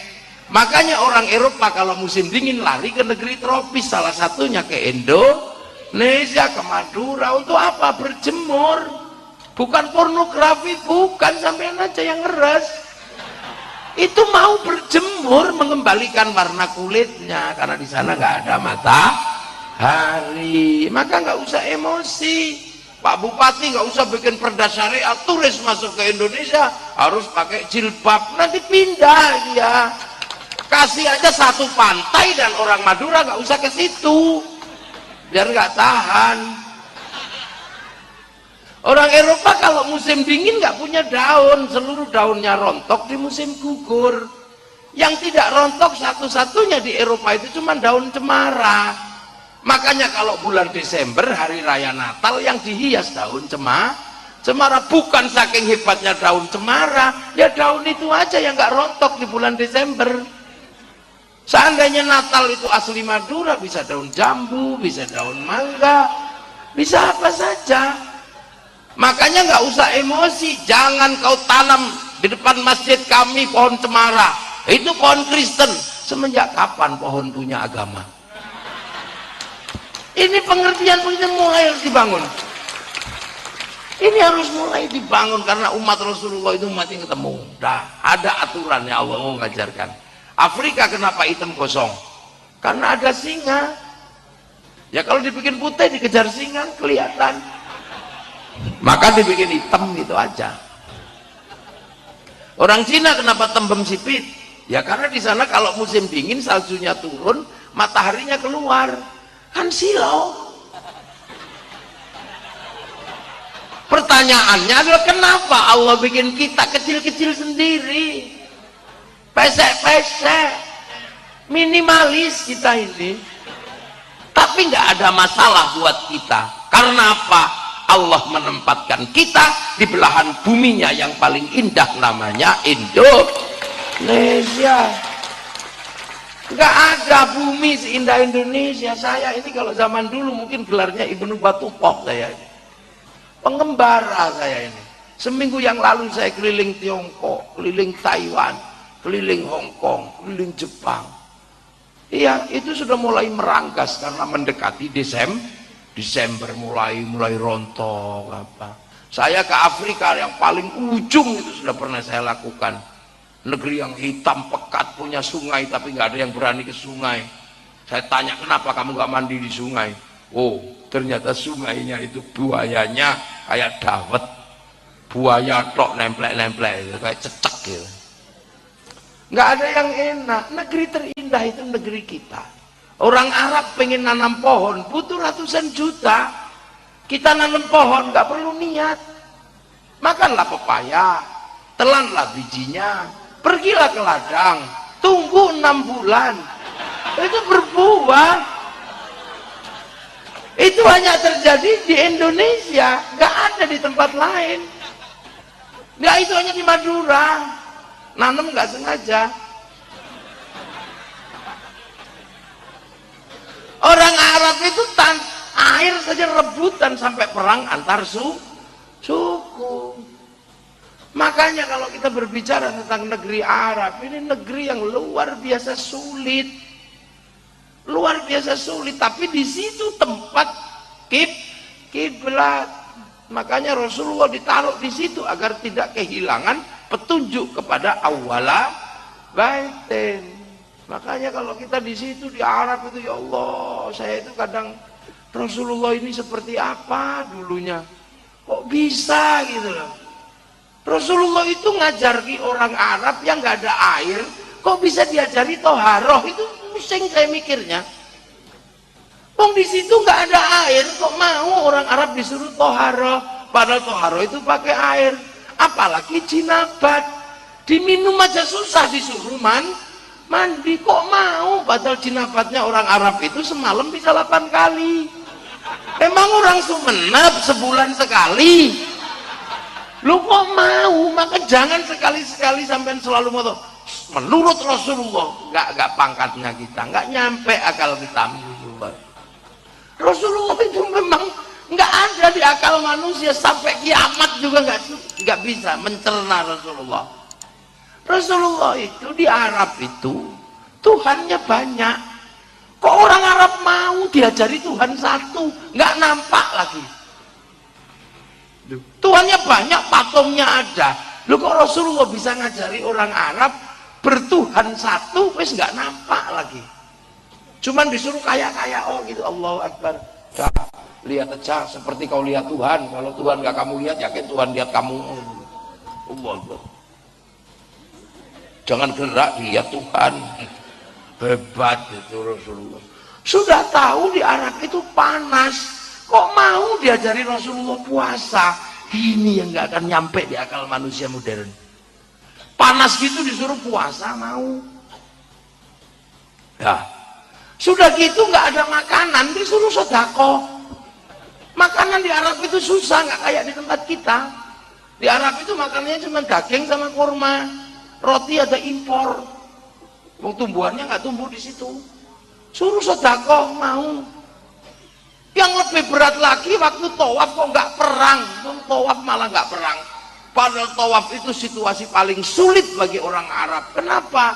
Makanya orang Eropa kalau musim dingin lari ke negeri tropis, salah satunya ke Indonesia, ke Madura. Untuk apa? Berjemur. Bukan pornografi, bukan, sampean aja yang ngeres. Itu mau berjemur, mengembalikan warna kulitnya, karena di sana nggak ada matahari. Maka nggak usah emosi. Pak Bupati nggak usah bikin perda syariat, turis masuk ke Indonesia harus pakai jilbab, nanti pindah dia. Kasih aja satu pantai dan orang Madura nggak usah ke situ, biar nggak tahan. Orang Eropa kalau musim dingin nggak punya daun, seluruh daunnya rontok di musim gugur. Yang tidak rontok satu-satunya di Eropa itu cuma daun cemara. Makanya kalau bulan Desember hari raya Natal yang dihias daun cemara, bukan saking hebatnya daun cemara, ya daun itu aja yang nggak rontok di bulan Desember. Seandainya Natal itu asli Madura, bisa daun jambu, bisa daun mangga, bisa apa saja. Makanya nggak usah emosi, jangan kau tanam di depan masjid kami pohon cemara, itu pohon Kristen. Semenjak kapan pohon punya agama? Ini pengertian mulai harus dibangun. Ini harus mulai dibangun karena umat Rasulullah itu umat yang ketemu. Dah ada aturannya, Allah mau mengajarkan. Afrika kenapa hitam kosong? Karena ada singa. Ya kalau dibikin putih dikejar singa kelihatan. Maka dibikin hitam gitu aja. Orang Cina kenapa tembem sipit? Ya karena di sana kalau musim dingin saljunya turun, mataharinya keluar. Kan silau. Pertanyaannya adalah kenapa Allah bikin kita kecil-kecil sendiri, pesek-pesek, minimalis kita ini, tapi nggak ada masalah buat kita. Karena apa? Allah menempatkan kita di belahan buminya yang paling indah, namanya Indonesia. Nggak ada bumi seindah Indonesia. Saya ini kalau zaman dulu mungkin gelarnya Ibnu Battuta, saya ini pengembara. Saya ini seminggu yang lalu saya keliling Tiongkok, keliling Taiwan, keliling Hong Kong, keliling Jepang. Iya, itu sudah mulai merangkas karena mendekati Desember mulai rontok apa. Saya ke Afrika yang paling ujung itu sudah pernah saya lakukan. Negeri yang hitam pekat, punya sungai tapi nggak ada yang berani ke sungai. Saya tanya, kenapa kamu nggak mandi di sungai? Oh, ternyata sungainya itu buayanya kayak dawet, buaya tok nemplek-nemplek itu kayak cecek gitu. Nggak ada yang enak. Negeri terindah itu negeri kita. Orang Arab pengen nanam pohon butuh ratusan juta. Kita nanam pohon nggak perlu niat. Makanlah pepaya, telanlah bijinya, pergilah ke ladang, tunggu 6 bulan, itu berbuah. Itu hanya terjadi di Indonesia, nggak ada di tempat lain. Nggak, itu hanya di Madura. Nanam nggak sengaja. Orang Arab itu air saja rebutan sampai perang antar suku. Makanya kalau kita berbicara tentang negeri Arab, ini negeri yang luar biasa sulit. Luar biasa sulit, tapi di situ tempat kiblat. Makanya Rasulullah ditaruh di situ agar tidak kehilangan petunjuk kepada awwala baitin. Makanya kalau kita di situ di Arab itu, ya Allah, saya itu kadang Rasulullah ini seperti apa dulunya? Kok bisa gitu loh. Rasulullah itu ngajari orang Arab yang nggak ada air, kok bisa diajari toharoh? Itu pusing saya mikirnya. Wong di situ nggak ada air, kok mau orang Arab disuruh toharoh? Padahal toharoh itu pakai air. Apalagi jinabat, diminum aja susah disuruh mandi, kok mau? Padahal jinabatnya orang Arab itu semalam bisa 8 kali. Emang orang Sumeneb sebulan sekali? Lu kok mau? Maka jangan sekali-sekali sampai selalu mau menurut Rasulullah. Nggak pangkatnya kita, nggak nyampe akal kita. Rasulullah itu memang nggak ada di akal manusia, sampai kiamat juga nggak bisa mencerna Rasulullah. Rasulullah itu di Arab itu Tuhannya banyak. Kok orang Arab mau diajari Tuhan satu? Nggak nampak lagi. Tuhannya banyak, patungnya ada. Lu kok Rasulullah bisa ngajari orang Arab bertuhan satu? Wes nggak nampak lagi. Cuman disuruh kaya-kaya, oh gitu, Allahu Akbar. lihat aja seperti kau lihat Tuhan. Kalau Tuhan nggak kamu lihat, yakin Tuhan lihat kamu. Allah. Jangan gerak, lihat Tuhan. Hebat itu Rasulullah. Sudah tahu di Arab itu panas, kok mau diajari Rasulullah puasa? Ini yang nggak akan nyampe di akal manusia modern. Panas gitu disuruh puasa, mau. Ya, sudah gitu nggak ada makanan, disuruh sedekah. Makanan di Arab itu susah, nggak kayak di tempat kita. Di Arab itu makanannya cuma daging sama kurma, roti ada impor. Wong tumbuhannya nggak tumbuh di situ. Suruh sedekah, mau. Yang lebih berat lagi waktu tawaf kok nggak perang, tawaf malah nggak perang. Padahal tawaf itu situasi paling sulit bagi orang Arab. Kenapa?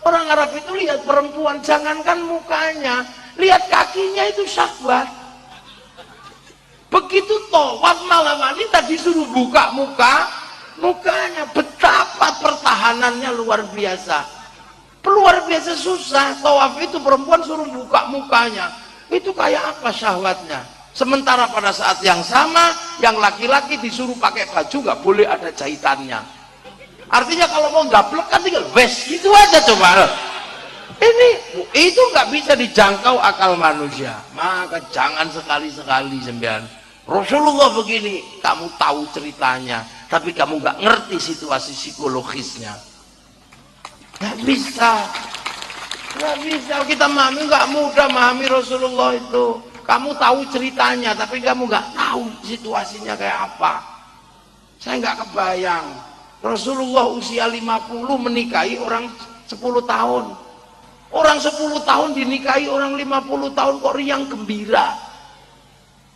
Orang Arab itu lihat perempuan, jangankan mukanya, lihat kakinya itu syahwat. Begitu tawaf malah wanita disuruh buka mukanya. Betapa pertahanannya luar biasa. Luar biasa susah. Tawaf itu perempuan suruh buka mukanya. Itu kayak apa syahwatnya? Sementara pada saat yang sama, yang laki-laki disuruh pakai baju nggak boleh ada jahitannya. Artinya kalau mau gaplek kan tinggal wes, itu aja coba. Itu nggak bisa dijangkau akal manusia. Maka jangan sekali-sekali sembilan. Rasulullah begini, kamu tahu ceritanya, tapi kamu nggak ngerti situasi psikologisnya. Nggak bisa. Nggak bisa kita memahami, nggak mudah memahami Rasulullah itu. Kamu tahu ceritanya tapi kamu nggak tahu situasinya kayak apa. Saya nggak kebayang Rasulullah usia 50 menikahi orang 10 tahun. Orang 10 tahun dinikahi orang 50 tahun kok riang gembira.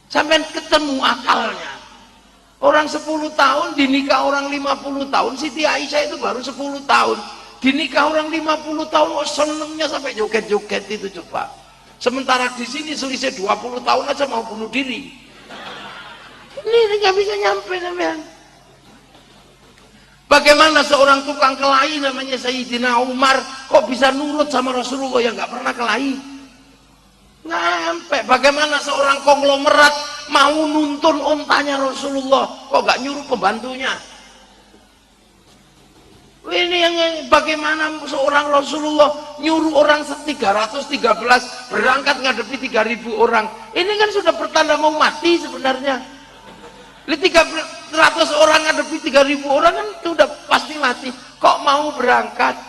Sampai ketemu akalnya. Orang 10 tahun dinikah orang 50 tahun. Siti Aisyah itu baru 10 tahun. Dinikah orang 50 tahun, oh senengnya sampai joget-joget itu coba. Sementara di sini selisih 20 tahun aja mau bunuh diri. Ini nggak bisa nyampe namanya. Bagaimana seorang tukang kelahi namanya Sayyidina Umar kok bisa nurut sama Rasulullah yang nggak pernah kelahi? Nyampe. Bagaimana seorang konglomerat mau nuntun ontanya Rasulullah kok nggak nyuruh pembantunya? Ini yang bagaimana seorang Rasulullah nyuruh orang 313 berangkat ngadepi 3000 orang. Ini kan sudah pertanda mau mati sebenarnya. 300 orang ngadepi 3000 orang kan sudah pasti mati. Kok mau berangkat?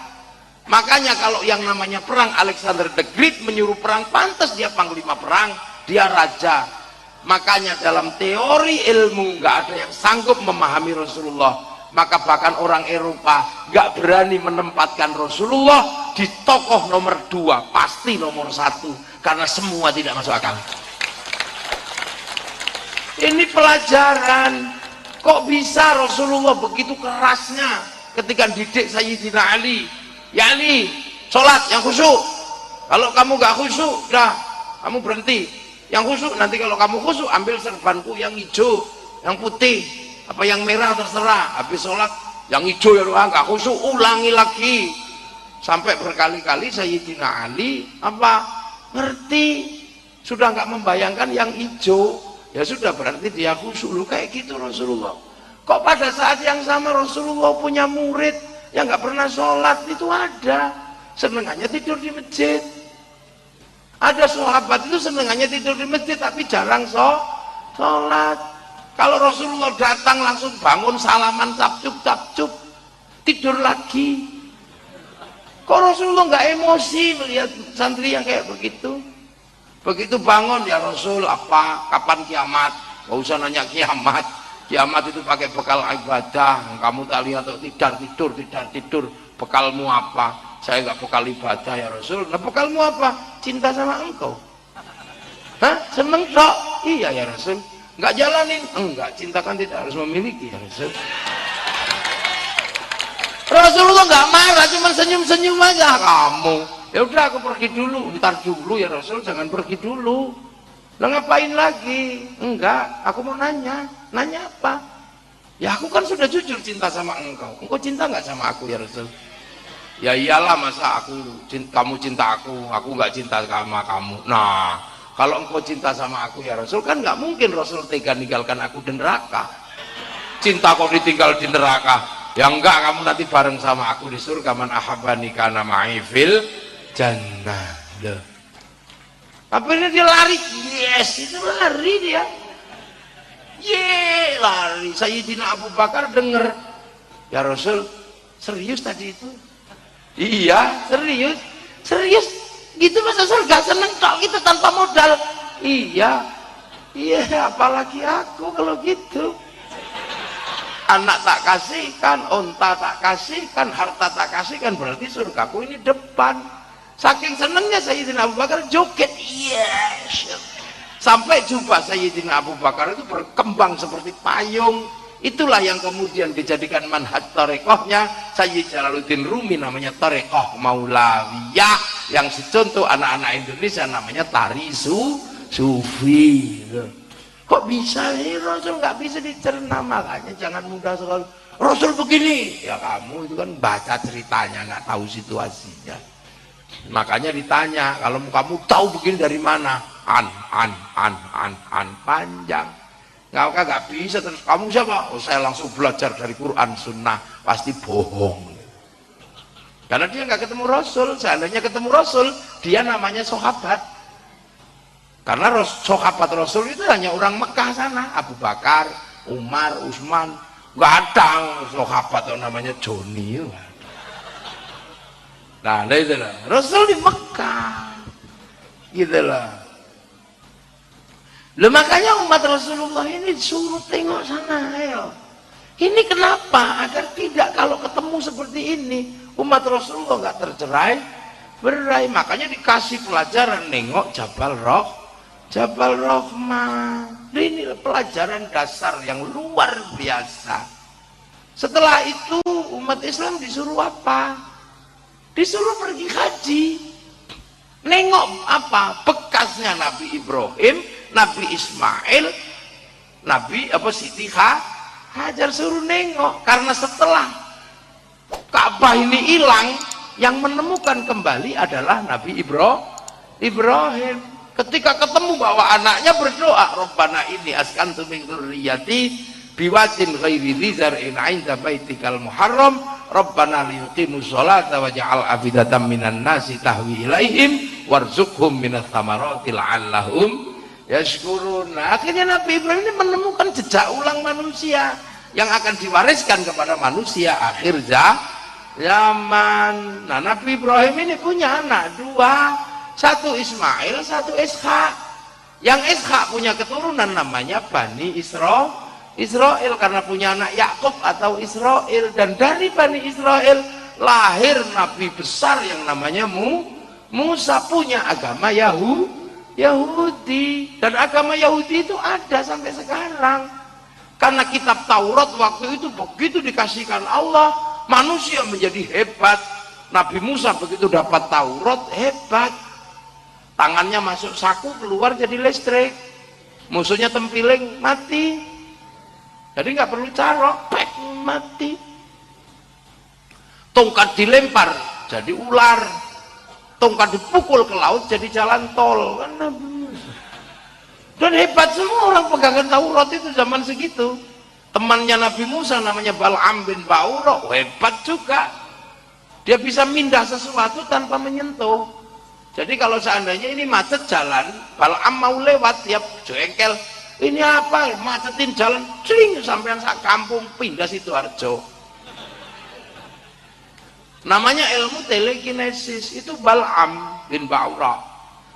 Makanya kalau yang namanya perang, Alexander the Great menyuruh perang, pantas dia panglima perang, dia raja. Makanya dalam teori ilmu nggak ada yang sanggup memahami Rasulullah. Maka bahkan orang Eropa gak berani menempatkan Rasulullah di tokoh nomor 2, pasti nomor 1, karena semua tidak masuk akal. Ini pelajaran. Kok bisa Rasulullah begitu kerasnya ketika didik Sayyidina Ali? Ya Ali, sholat yang khusyuk. Kalau kamu gak khusyuk, udah kamu berhenti. Yang khusyuk, nanti kalau kamu khusyuk ambil serbanku yang hijau, yang putih, apa yang merah terserah. Habis sholat yang hijau ya doang, nggak khusyuk, ulangi lagi. Sampai berkali-kali Sayyidina Ali apa ngerti, sudah nggak membayangkan yang hijau, ya sudah berarti dia khusyuk. Lu kayak gitu Rasulullah. Kok pada saat yang sama Rasulullah punya murid yang nggak pernah sholat itu ada, senengannya tidur di masjid. Ada sahabat itu senengannya tidur di masjid tapi jarang sholat. Kalau Rasulullah datang langsung bangun salaman capcuk tidur lagi. Kok Rasulullah nggak emosi melihat santri yang kayak begitu? Begitu bangun, ya Rasul apa? Kapan kiamat? Gak usah nanya kiamat. Kiamat itu pakai bekal ibadah. Kamu tak lihat tuh tidak tidur. Bekalmu apa? Saya nggak bekal ibadah ya Rasul. Nah bekalmu apa? Cinta sama engkau. Hah? Seneng sok? Iya ya Rasul. Nggak jalanin? Enggak, cinta kan tidak harus memiliki ya Rasul. Rasulullah nggak marah, cuma senyum-senyum aja. Kamu, ya udah aku pergi dulu, ntar dulu ya Rasul, jangan pergi dulu. Lah ngapain lagi? Enggak, aku mau nanya. Nanya apa? Ya aku kan sudah jujur cinta sama engkau. Engkau cinta nggak sama aku ya Rasul? Ya iyalah, masa kamu cinta aku nggak cinta sama kamu. Nah, Kalau engkau cinta sama aku ya Rasul, kan nggak mungkin Rasul tega ninggalkan aku di neraka. Cinta kau ditinggal di neraka, ya enggak, kamu nanti bareng sama aku di surga. Man ahabbani kana ma'i fil jannah. Tapi ini dia lari, yes, itu lari dia. Ye, lari. Sayyidina Abu Bakar denger, ya Rasul, serius tadi itu? Iya, serius. Serius gitu masa surga, seneng tok gitu tanpa modal. Iya, apalagi aku kalau gitu. Anak tak kasihkan, onta tak kasihkan, harta tak kasihkan, berarti surgaku ini depan. Saking senengnya Sayyidina Abu Bakar joget, yes. Sampai jubah Sayyidina Abu Bakar itu berkembang seperti payung. Itulah yang kemudian dijadikan manhaj tarekohnya Sayyid Jalaluddin Rumi, namanya tarekoh Maulawiyah, yang secontoh anak-anak Indonesia namanya tari sufi. Kok bisa nih Rasul nggak bisa dicerna? Makanya jangan mudah sekali Rasul begini, ya kamu itu kan baca ceritanya, nggak tahu situasinya. Makanya ditanya, kalau kamu tahu begini dari mana? Panjang. Nggak bisa. Terus kamu siapa? Oh, saya langsung belajar dari Quran Sunnah. Pasti bohong, karena dia nggak ketemu Rasul. Seandainya ketemu Rasul, dia namanya sahabat. Karena sahabat Rasul itu hanya orang Mekah sana, Abu Bakar, Umar, Utsman. Nggak ada sahabat yang namanya Joni. Nah, itu lah. Rasul di Mekah, gitu lah. Loh, makanya umat Rasulullah ini disuruh tengok sana, ayo. Ini kenapa? Agar tidak, kalau ketemu seperti ini, umat Rasulullah nggak tercerai berai. Makanya dikasih pelajaran, nengok Jabal Rahmah. Ini pelajaran dasar yang luar biasa. Setelah itu umat Islam disuruh apa? Disuruh pergi haji. Nengok apa? Bekasnya Nabi Ibrahim, Nabi Ismail, Nabi Siti Hajar, suruh nengok. Karena setelah Ka'bah ini hilang, yang menemukan kembali adalah Nabi Ibrahim. Ketika ketemu bahwa anaknya berdoa, Rabbana inni askantu min dzurriyyati biwadin ghairi dzi zar'in 'inda baitikal muharram Rabbana liyuqimus sholata waj'al afidatan minan nasi tahwi ilaihim warzuqhum minats thamarati la'allahum yashkurun. Akhirnya Nabi Ibrahim ini menemukan jejak ulang manusia yang akan diwariskan kepada manusia akhir zaman. Nah, Nabi Ibrahim ini punya anak dua, satu Ismail, satu Ishak. Yang Ishak punya keturunan namanya Bani Israel karena punya anak Yakub atau Israel, dan dari Bani Israel lahir nabi besar yang namanya Musa, punya agama Yahudi, dan agama Yahudi itu ada sampai sekarang. Karena kitab Taurat waktu itu begitu dikasihkan Allah, manusia menjadi hebat. Nabi Musa begitu dapat Taurat, hebat. Tangannya masuk saku, keluar jadi listrik. Musuhnya tempiling, mati. Jadi nggak perlu carok, pek, mati. Tongkat dilempar, jadi ular. Tongkat dipukul ke laut, jadi jalan tol. Kan Nabi Musa. Dan hebat semua orang pegangan Taurat itu zaman segitu. Temannya Nabi Musa namanya Bal'am bin Ba'ura, hebat juga. Dia bisa mindah sesuatu tanpa menyentuh. Jadi kalau seandainya ini macet jalan, Bal'am mau lewat, dia jengkel, ini apa, macetin jalan, cing, sampean sak kampung pindah Sidoarjo. Namanya ilmu telekinesis, itu Bal'am bin Ba'ura.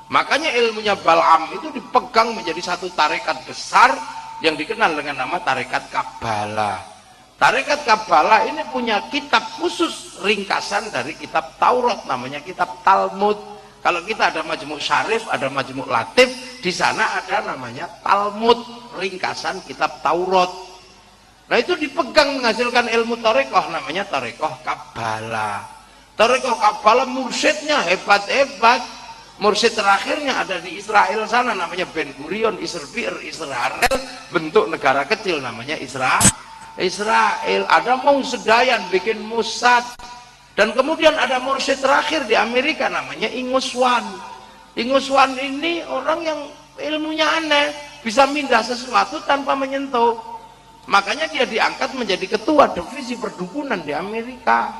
Makanya ilmunya Bal'am itu dipegang menjadi satu tarekat besar yang dikenal dengan nama tarekat Kabbalah. Tarekat Kabbalah ini punya kitab khusus ringkasan dari kitab Taurat, namanya kitab Talmud. Kalau kita ada Majmu' Syarif, ada Majmu' Latif, di sana ada namanya Talmud, ringkasan kitab Taurat. Nah, itu dipegang menghasilkan ilmu tarekoh, namanya tarekoh Kabbalah. Tarekoh Kabbalah mursyidnya hebat-hebat. Mursyid terakhirnya ada di Israel sana, namanya Ben Gurion, Israel, bentuk negara kecil namanya Israel. Ada mau Sedayan bikin Musad. Dan kemudian ada mursyid terakhir di Amerika namanya Inguswan. Inguswan ini orang yang ilmunya aneh, bisa mindah sesuatu tanpa menyentuh. Makanya dia diangkat menjadi ketua divisi perdukunan di Amerika.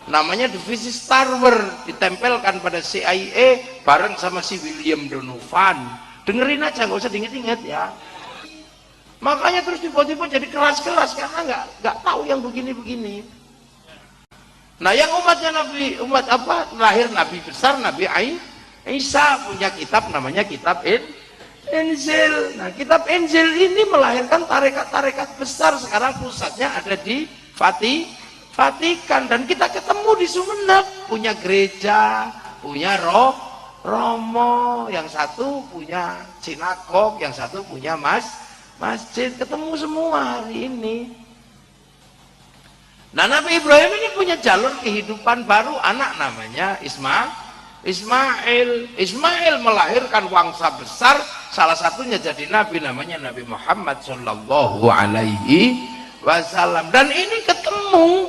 Namanya divisi Starwer, ditempelkan pada CIA bareng sama si William Donovan. Dengerin aja, nggak usah diinget-inget ya. Makanya terus tiba-tiba jadi keras-keras karena nggak tahu yang begini-begini. Nah, yang umatnya Nabi, umat apa? Lahir Nabi besar, Nabi Isa punya kitab namanya kitab Injil. Nah, kitab Injil ini melahirkan tarekat-tarekat besar. Sekarang pusatnya ada di Vatikan, dan kita ketemu di Sumeneb, punya gereja, punya Romo, yang satu punya sinagog, yang satu punya masjid, ketemu semua hari ini. Nah, Nabi Ibrahim ini punya jalur kehidupan baru, anak namanya Ismail melahirkan wangsa besar, salah satunya jadi nabi namanya Nabi Muhammad Shallallahu Alaihi Wasallam. Dan ini ketemu,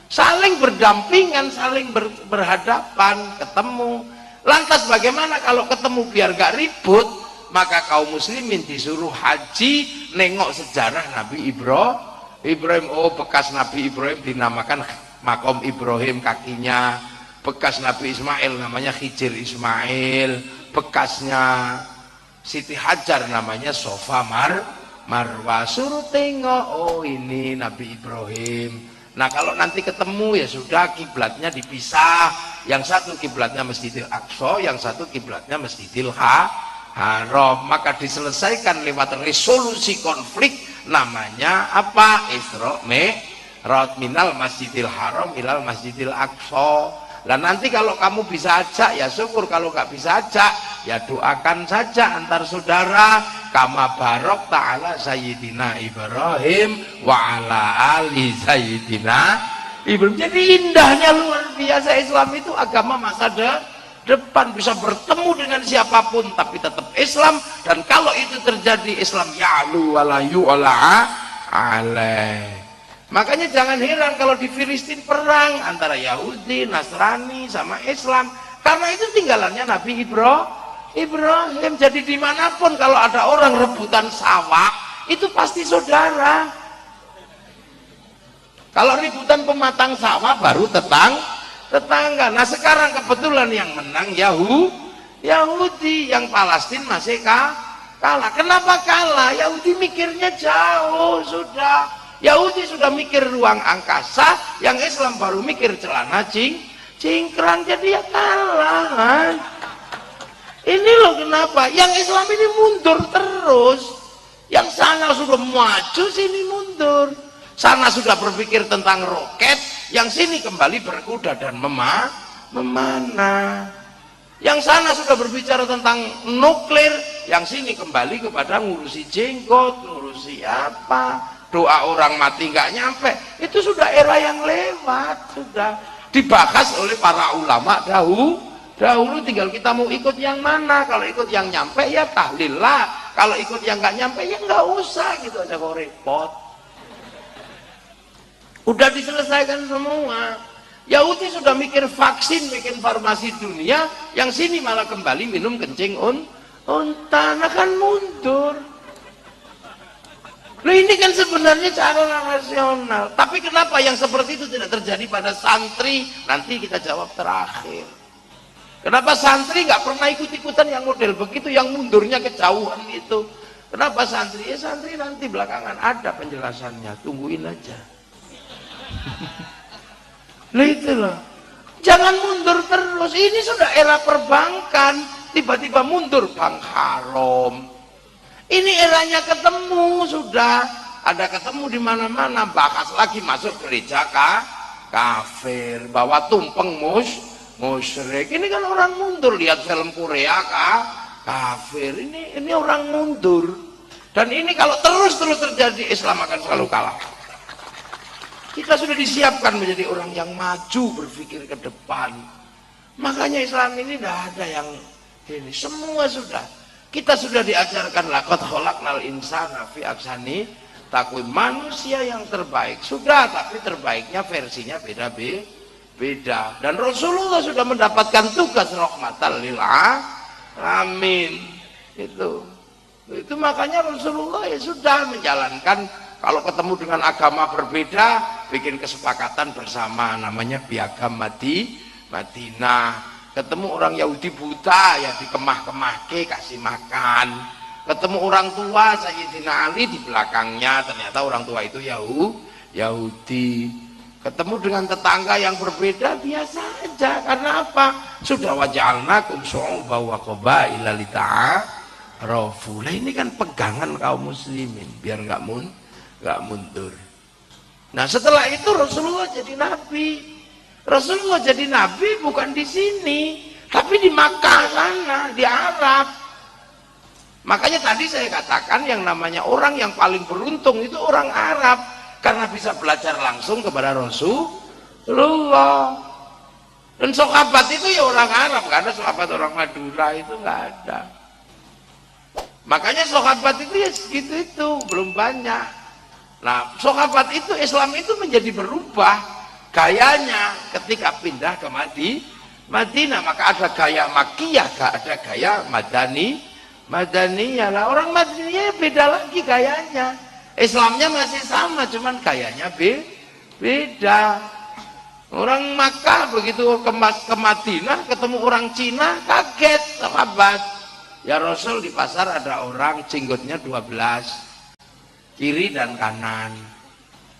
saling berdampingan, saling berhadapan, ketemu. Lantas bagaimana kalau ketemu biar gak ribut? Maka kaum muslimin disuruh haji, nengok sejarah Nabi Ibrahim. Oh, bekas Nabi Ibrahim dinamakan makom Ibrahim kakinya. Bekas Nabi Ismail namanya Hijir Ismail. Bekasnya Siti Hajar namanya Sofa Marwah. Suruh tengok, oh ini Nabi Ibrahim. Nah, kalau nanti ketemu ya sudah, kiblatnya dipisah. Yang satu kiblatnya Masjidil Aqsa, yang satu kiblatnya Masjidil Haram. Maka diselesaikan lewat resolusi konflik, namanya apa? Isra Mi'raj, minal Masjidil Haram ilal Masjidil Aqsa. Dan nanti kalau kamu bisa ajak ya syukur, kalau nggak bisa ajak ya doakan saja antar saudara. Kama barok ta'ala Sayyidina Ibrahim wa ala ali Sayyidina Ibrahim. Jadi indahnya luar biasa. Islam itu agama masa depan, bisa bertemu dengan siapapun tapi tetap Islam. Dan kalau itu terjadi, Islam ya'lu wala yu'la alaih. Makanya jangan heran kalau di Filistin perang antara Yahudi, Nasrani sama Islam, karena itu tinggalannya Nabi Ibrahim. Jadi dimanapun kalau ada orang rebutan sawah, itu pasti saudara. Kalau rebutan pematang sawah baru tetangga. Nah, sekarang kebetulan yang menang Yahudi, yang Palestina masih kalah. Kenapa kalah? Yahudi mikirnya jauh sudah. Yahudi sudah mikir ruang angkasa, yang Islam baru mikir celana cingkrang, jadi ya kalah kan? Ini loh kenapa yang Islam ini mundur terus. Yang sana sudah maju, sini mundur. Sana sudah berpikir tentang roket, yang sini kembali berkuda dan memanah. Yang sana sudah berbicara tentang nuklir, yang sini kembali kepada ngurusi jenggot, ngurusi apa. Doa orang mati nggak nyampe, itu sudah era yang lewat, sudah dibahas oleh para ulama dahulu. Tinggal kita mau ikut yang mana. Kalau ikut yang nyampe ya tahlil lah, kalau ikut yang nggak nyampe ya nggak usah, gitu aja kok repot. Udah diselesaikan semua. Yahudi sudah mikir vaksin, bikin farmasi dunia, yang sini malah kembali minum kencing unta. Nah kan mundur. Loh, ini kan sebenarnya cara rasional. Tapi kenapa yang seperti itu tidak terjadi pada santri? Nanti kita jawab terakhir. Kenapa santri nggak pernah ikut-ikutan yang model begitu, yang mundurnya kejauhan itu? Kenapa santri? Ya santri nanti belakangan ada penjelasannya, tungguin aja. Nah itu loh. Jangan mundur terus. Ini sudah era perbankan, tiba-tiba mundur bank haram. Ini eranya ketemu, sudah ada ketemu di mana-mana. Bahas lagi masuk gereja kafir, bawa tumpeng musyrik. Ini kan orang mundur. Lihat film Korea kafir. Ini orang mundur. Dan ini kalau terus terjadi, Islam akan selalu kalah. Kita sudah disiapkan menjadi orang yang maju, berpikir ke depan. Makanya Islam ini tidak ada yang ini, semua sudah. Kita sudah diajarkan laqad khalaqnal insana fi ahsani taqwim, manusia yang terbaik sudah, tapi terbaiknya versinya beda. Dan Rasulullah sudah mendapatkan tugas rahmatan lil Amin. Itu makanya Rasulullah ya sudah menjalankan, kalau ketemu dengan agama berbeda bikin kesepakatan bersama, namanya piagam Madinah. Ketemu orang Yahudi buta ya dikemah-kemahke, kasih makan. Ketemu orang tua Sayyidina Ali, di belakangnya ternyata orang tua itu Yahudi. Ketemu dengan tetangga yang berbeda biasa aja. Karena apa? Sudah waja'alnakum syu'uban wa qabaila lita'arafu. Lah ini kan pegangan kaum muslimin biar nggak mundur. Nah setelah itu Rasulullah jadi nabi. Rasulullah jadi nabi bukan di sini, tapi di Makkah sana, di Arab. Makanya tadi saya katakan yang namanya orang yang paling beruntung itu orang Arab, karena bisa belajar langsung kepada Rasulullah. Dan sahabat itu ya orang Arab, karena sahabat orang Madura itu nggak ada. Makanya sahabat itu ya segitu itu, belum banyak. Nah, sahabat itu, Islam itu menjadi berubah gayanya ketika pindah ke Madinah. Maka ada gaya Makkiyah, ada gaya Madaniyah. Lah orang Madaniyah beda lagi gayanya. Islamnya masih sama, cuman gayanya beda. Orang Makkah begitu ke Madinah ketemu orang Cina kaget, sahabat. Ya Rasul, di pasar ada orang jenggotnya 12, kiri dan kanan.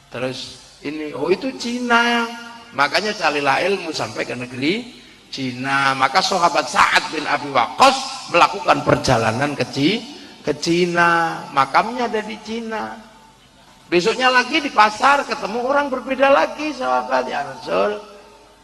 Terus ini, oh itu Cina. Makanya carilah ilmu sampai ke negeri Cina. Maka sahabat Sa'ad bin Abi Waqqas melakukan perjalanan ke Cina. Makamnya ada di Cina. Besoknya lagi di pasar ketemu orang berbeda lagi, sahabat. Ya Rasul,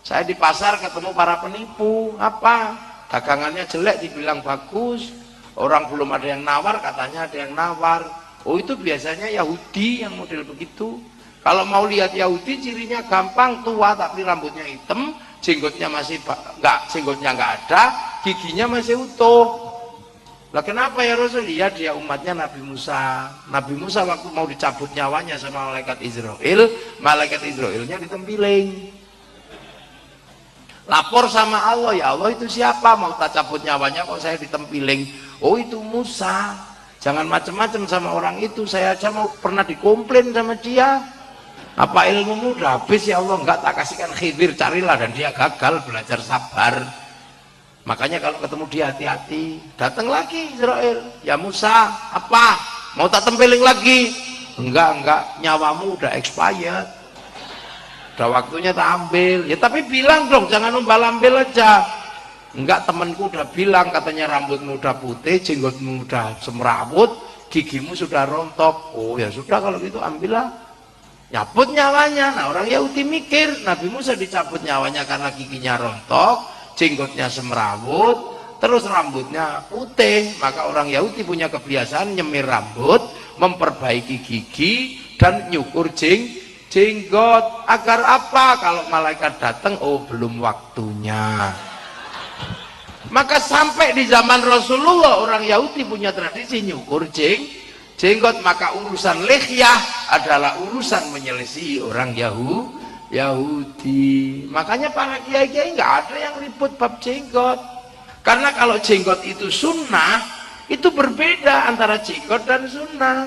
saya di pasar ketemu para penipu. Apa? Dagangannya jelek dibilang bagus. Orang belum ada yang nawar, katanya ada yang nawar. Oh itu biasanya Yahudi yang model begitu. Kalau mau lihat Yahudi cirinya gampang, tua tapi rambutnya hitam, jenggotnya jenggotnya nggak ada, giginya masih utuh. Lah kenapa ya Rasul? Lihat dia umatnya Nabi Musa. Nabi Musa waktu mau dicabut nyawanya sama malaikat Israilnya ditempiling. Lapor sama Allah, ya Allah itu siapa? Mau tak cabut nyawanya kok saya ditempiling. Oh itu Musa. Jangan macam-macam sama orang itu. Saya aja mau pernah dikomplain sama dia. Apa ilmumu udah habis ya Allah? Enggak, tak kasihkan Khidir, carilah. Dan dia gagal belajar sabar. Makanya kalau ketemu dia hati-hati. Datang lagi Israel, ya Musa, apa? Mau tak tempeling lagi? Enggak, nyawamu udah expired, udah waktunya tak ambil. Ya tapi bilang dong, jangan umbal-ambil aja. Enggak, temanku udah bilang, katanya rambutmu udah putih, jenggotmu udah semrawut, gigimu sudah rontok. Oh ya sudah kalau gitu ambillah. Nyabut nyawanya. Nah orang Yahudi mikir Nabi Musa dicabut nyawanya karena giginya rontok, jenggotnya semrawut, terus rambutnya putih. Maka orang Yahudi punya kebiasaan nyemir rambut, memperbaiki gigi, dan nyukur jenggot. Agar apa? Kalau malaikat datang, oh belum waktunya. Maka sampai di zaman Rasulullah orang Yahudi punya tradisi nyukur jenggot. Maka urusan lihyah adalah urusan menyelesaikan orang Yahudi. Makanya para kiai-kiai nggak ada yang ribut bab jenggot. Karena kalau jenggot itu sunnah, itu berbeda antara jenggot dan sunnah.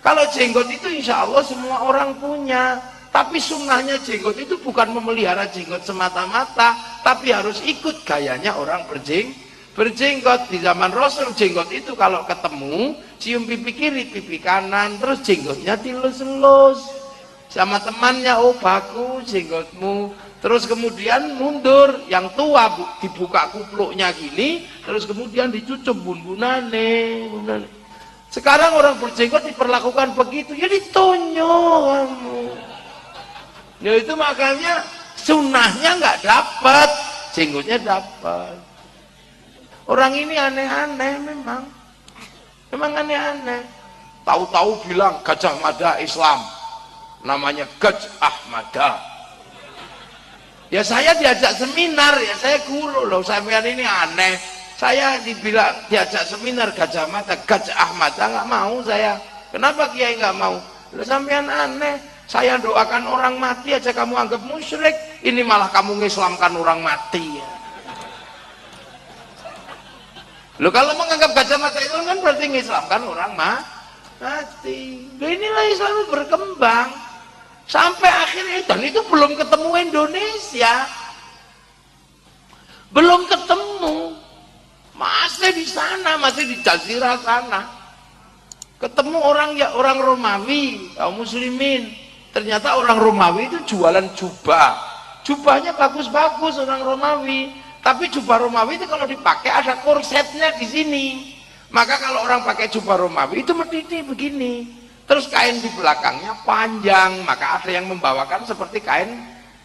Kalau jenggot itu insya Allah semua orang punya. Tapi sunnahnya jenggot itu bukan memelihara jenggot semata-mata, tapi harus ikut gayanya orang berjenggot. Di zaman Rasul jenggot itu kalau ketemu cium pipi kiri, pipi kanan, terus jenggotnya dilus-lus sama temannya. Oh bagus jenggotmu. Terus kemudian mundur, yang tua dibuka kupluknya gini, terus kemudian dicucup bun-bunane. Sekarang orang berjenggot diperlakukan begitu, ya ditonyo kamu. Ya itu makanya sunnahnya nggak dapat, jenggotnya dapat. Orang ini aneh-aneh memang aneh-aneh. Tahu-tahu bilang Gajah Mada Islam, namanya Gajah Mada. Ya saya diajak seminar, ya saya guru loh, sampean ini aneh. Saya dibilang diajak seminar Gajah Mada, Gajah Mada, nggak mau saya. Kenapa Kiai nggak mau? Loh sampean aneh. Saya doakan orang mati aja kamu anggap musyrik, ini malah kamu ngislamkan orang mati. Loh kalau menganggap gajah mata itu kan berarti mengislamkan orang mati. Loh inilah Islam berkembang sampai akhirnya, dan itu belum ketemu Indonesia, belum ketemu, masih di sana, masih di Jazirah sana. Ketemu orang ya orang Romawi, kaum muslimin. Ternyata orang Romawi itu jualan jubah. Jubahnya bagus-bagus orang Romawi. Tapi jubah Romawi itu kalau dipakai ada korsetnya di sini. Maka kalau orang pakai jubah Romawi itu mendidih begini. Terus kain di belakangnya panjang. Maka ada yang membawakan seperti kain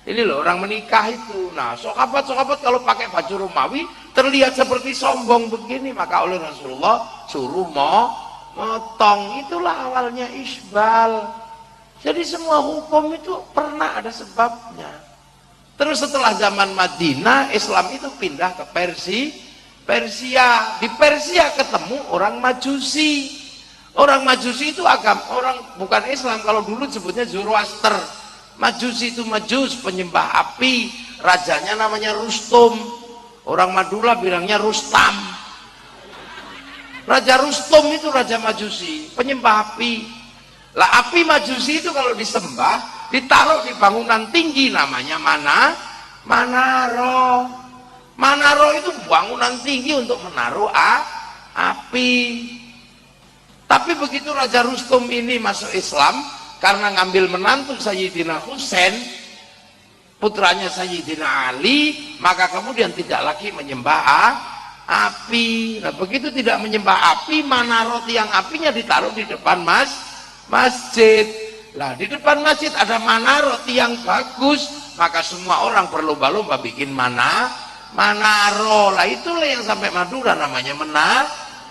ini loh orang menikah itu. Nah, sahabat-sahabat kalau pakai baju Romawi terlihat seperti sombong begini. Maka oleh Rasulullah suruh motong. Itulah awalnya isbal. Jadi semua hukum itu pernah ada sebabnya. Terus setelah zaman Madinah, Islam itu pindah ke Persia. Di Persia ketemu orang Majusi. Orang Majusi itu agama orang bukan Islam, kalau dulu sebutnya Zoroaster. Majusi itu Majus, penyembah api. Rajanya namanya Rustum. Orang Madura bilangnya Rustam. Raja Rustum itu raja Majusi, penyembah api. Lah api Majusi itu kalau disembah ditaruh di bangunan tinggi namanya Manaro. Manaro itu bangunan tinggi untuk menaruh api. Tapi begitu Raja Rustum ini masuk Islam karena ngambil menantu Sayyidina Husain, putranya Sayyidina Ali, maka kemudian tidak lagi menyembah api. Nah begitu tidak menyembah api, Manaro tiang apinya ditaruh di depan masjid. Lah di depan masjid ada manaro tiang bagus, maka semua orang berlomba-lomba bikin manaro. Lah itulah yang sampai Madura namanya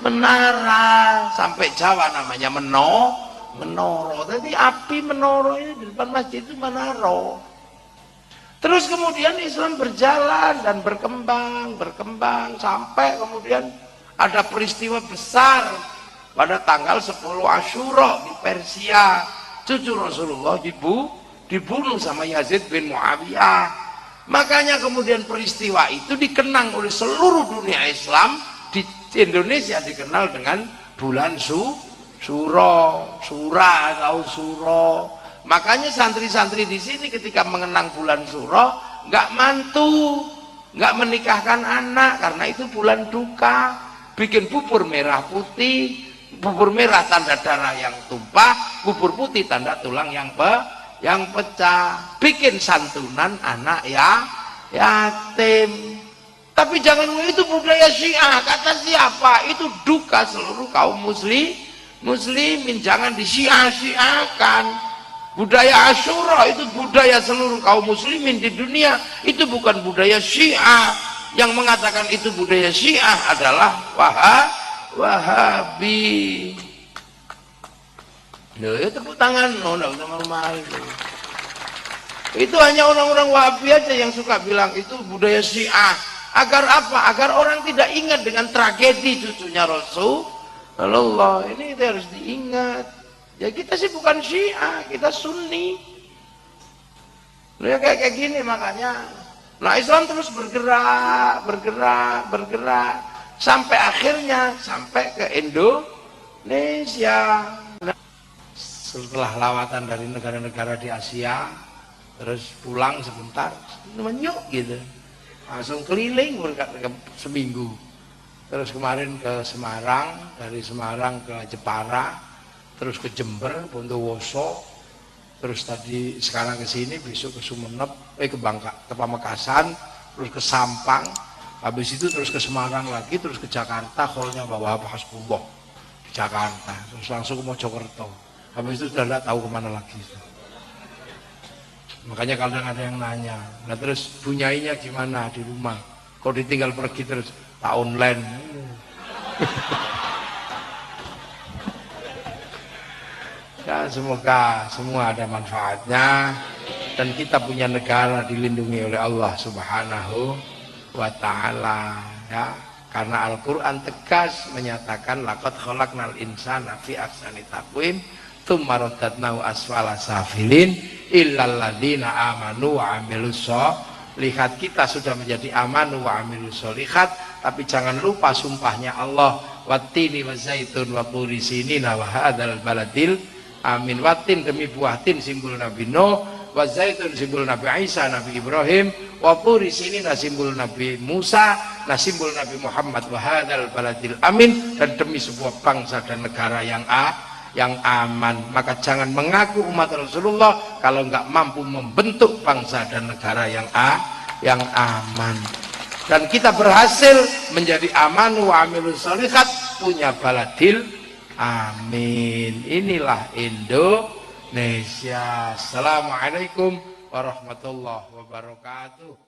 menara, sampai Jawa namanya menoro. Jadi api menoro ini di depan masjid itu manaro. Terus kemudian Islam berjalan dan berkembang sampai kemudian ada peristiwa besar pada tanggal 10 Asyura di Persia. Cucu Rasulullah dibunuh sama Yazid bin Muawiyah. Makanya kemudian peristiwa itu dikenang oleh seluruh dunia Islam. Di Indonesia dikenal dengan bulan Suro. Makanya santri-santri di sini ketika mengenang bulan Suro nggak mantu, nggak menikahkan anak karena itu bulan duka. Bikin bubur merah putih. Bubur merah tanda darah yang tumpah, bubur putih tanda tulang yang pecah. Bikin santunan anak yatim. Tapi jangan itu budaya Syiah. Kata siapa? Itu duka seluruh kaum muslimin. Jangan di-Syiah-Syiahkan. Budaya Asyura itu budaya seluruh kaum muslimin di dunia. Itu bukan budaya Syiah. Yang mengatakan itu budaya Syiah adalah Wahabi. Loh, ya tepuk tangan, enggak usah malu-malu. Itu hanya orang-orang Wahabi aja yang suka bilang itu budaya Syiah. Agar apa? Agar orang tidak ingat dengan tragedi cucunya Rasulullah. Ini harus diingat. Ya kita sih bukan Syiah, kita Sunni. Loh, ya kayak gini makanya. Nah Islam terus bergerak. Sampai akhirnya sampai ke Indonesia. Setelah lawatan dari negara-negara di Asia, terus pulang sebentar, menyuk gitu, langsung keliling seminggu. Terus kemarin ke Semarang, dari Semarang ke Jepara, terus ke Jember, Bondowoso, terus tadi sekarang ke sini, besok ke Sumeneb, ke Pamekasan, terus ke Sampang. Habis itu terus ke Semarang lagi, terus ke Jakarta, holnya bawa Hasbullah di Jakarta, terus langsung ke Mojokerto. Habis itu sudah tidak tahu kemana lagi. Makanya kadang ada yang nanya, nah terus bunyainya gimana di rumah? Kok ditinggal pergi terus? Tak online. Ya semoga semua ada manfaatnya dan kita punya negara dilindungi oleh Allah Subhanahu wa ta'ala, ya, karena Al-Quran tegas menyatakan laqad khalaqnal insana fi ahsani taqwim tsumma radadnahu asfala safilin illal ladzina amanu wa amilus lihat kita sudah menjadi amanu wa amilus sholihat, tapi jangan lupa sumpahnya Allah, wattini wa zaitun wa turi sinina wa hadzal baladil amin. Watin demi buah tin simbol Nabi Nuh, wa zaitun simbol Nabi Isa, Nabi Ibrahim, wa turi sinina simbol Nabi Musa, nah simbol Nabi Muhammad, wa hadzal baladil amin, dan demi sebuah bangsa dan negara yang aman. Maka jangan mengaku umat Rasulullah kalau nggak mampu membentuk bangsa dan negara yang aman. Dan kita berhasil menjadi aman wa amilus sholihat, punya baladil amin. Inilah Indonesia. Assalamualaikum warahmatullahi wabarakatuh.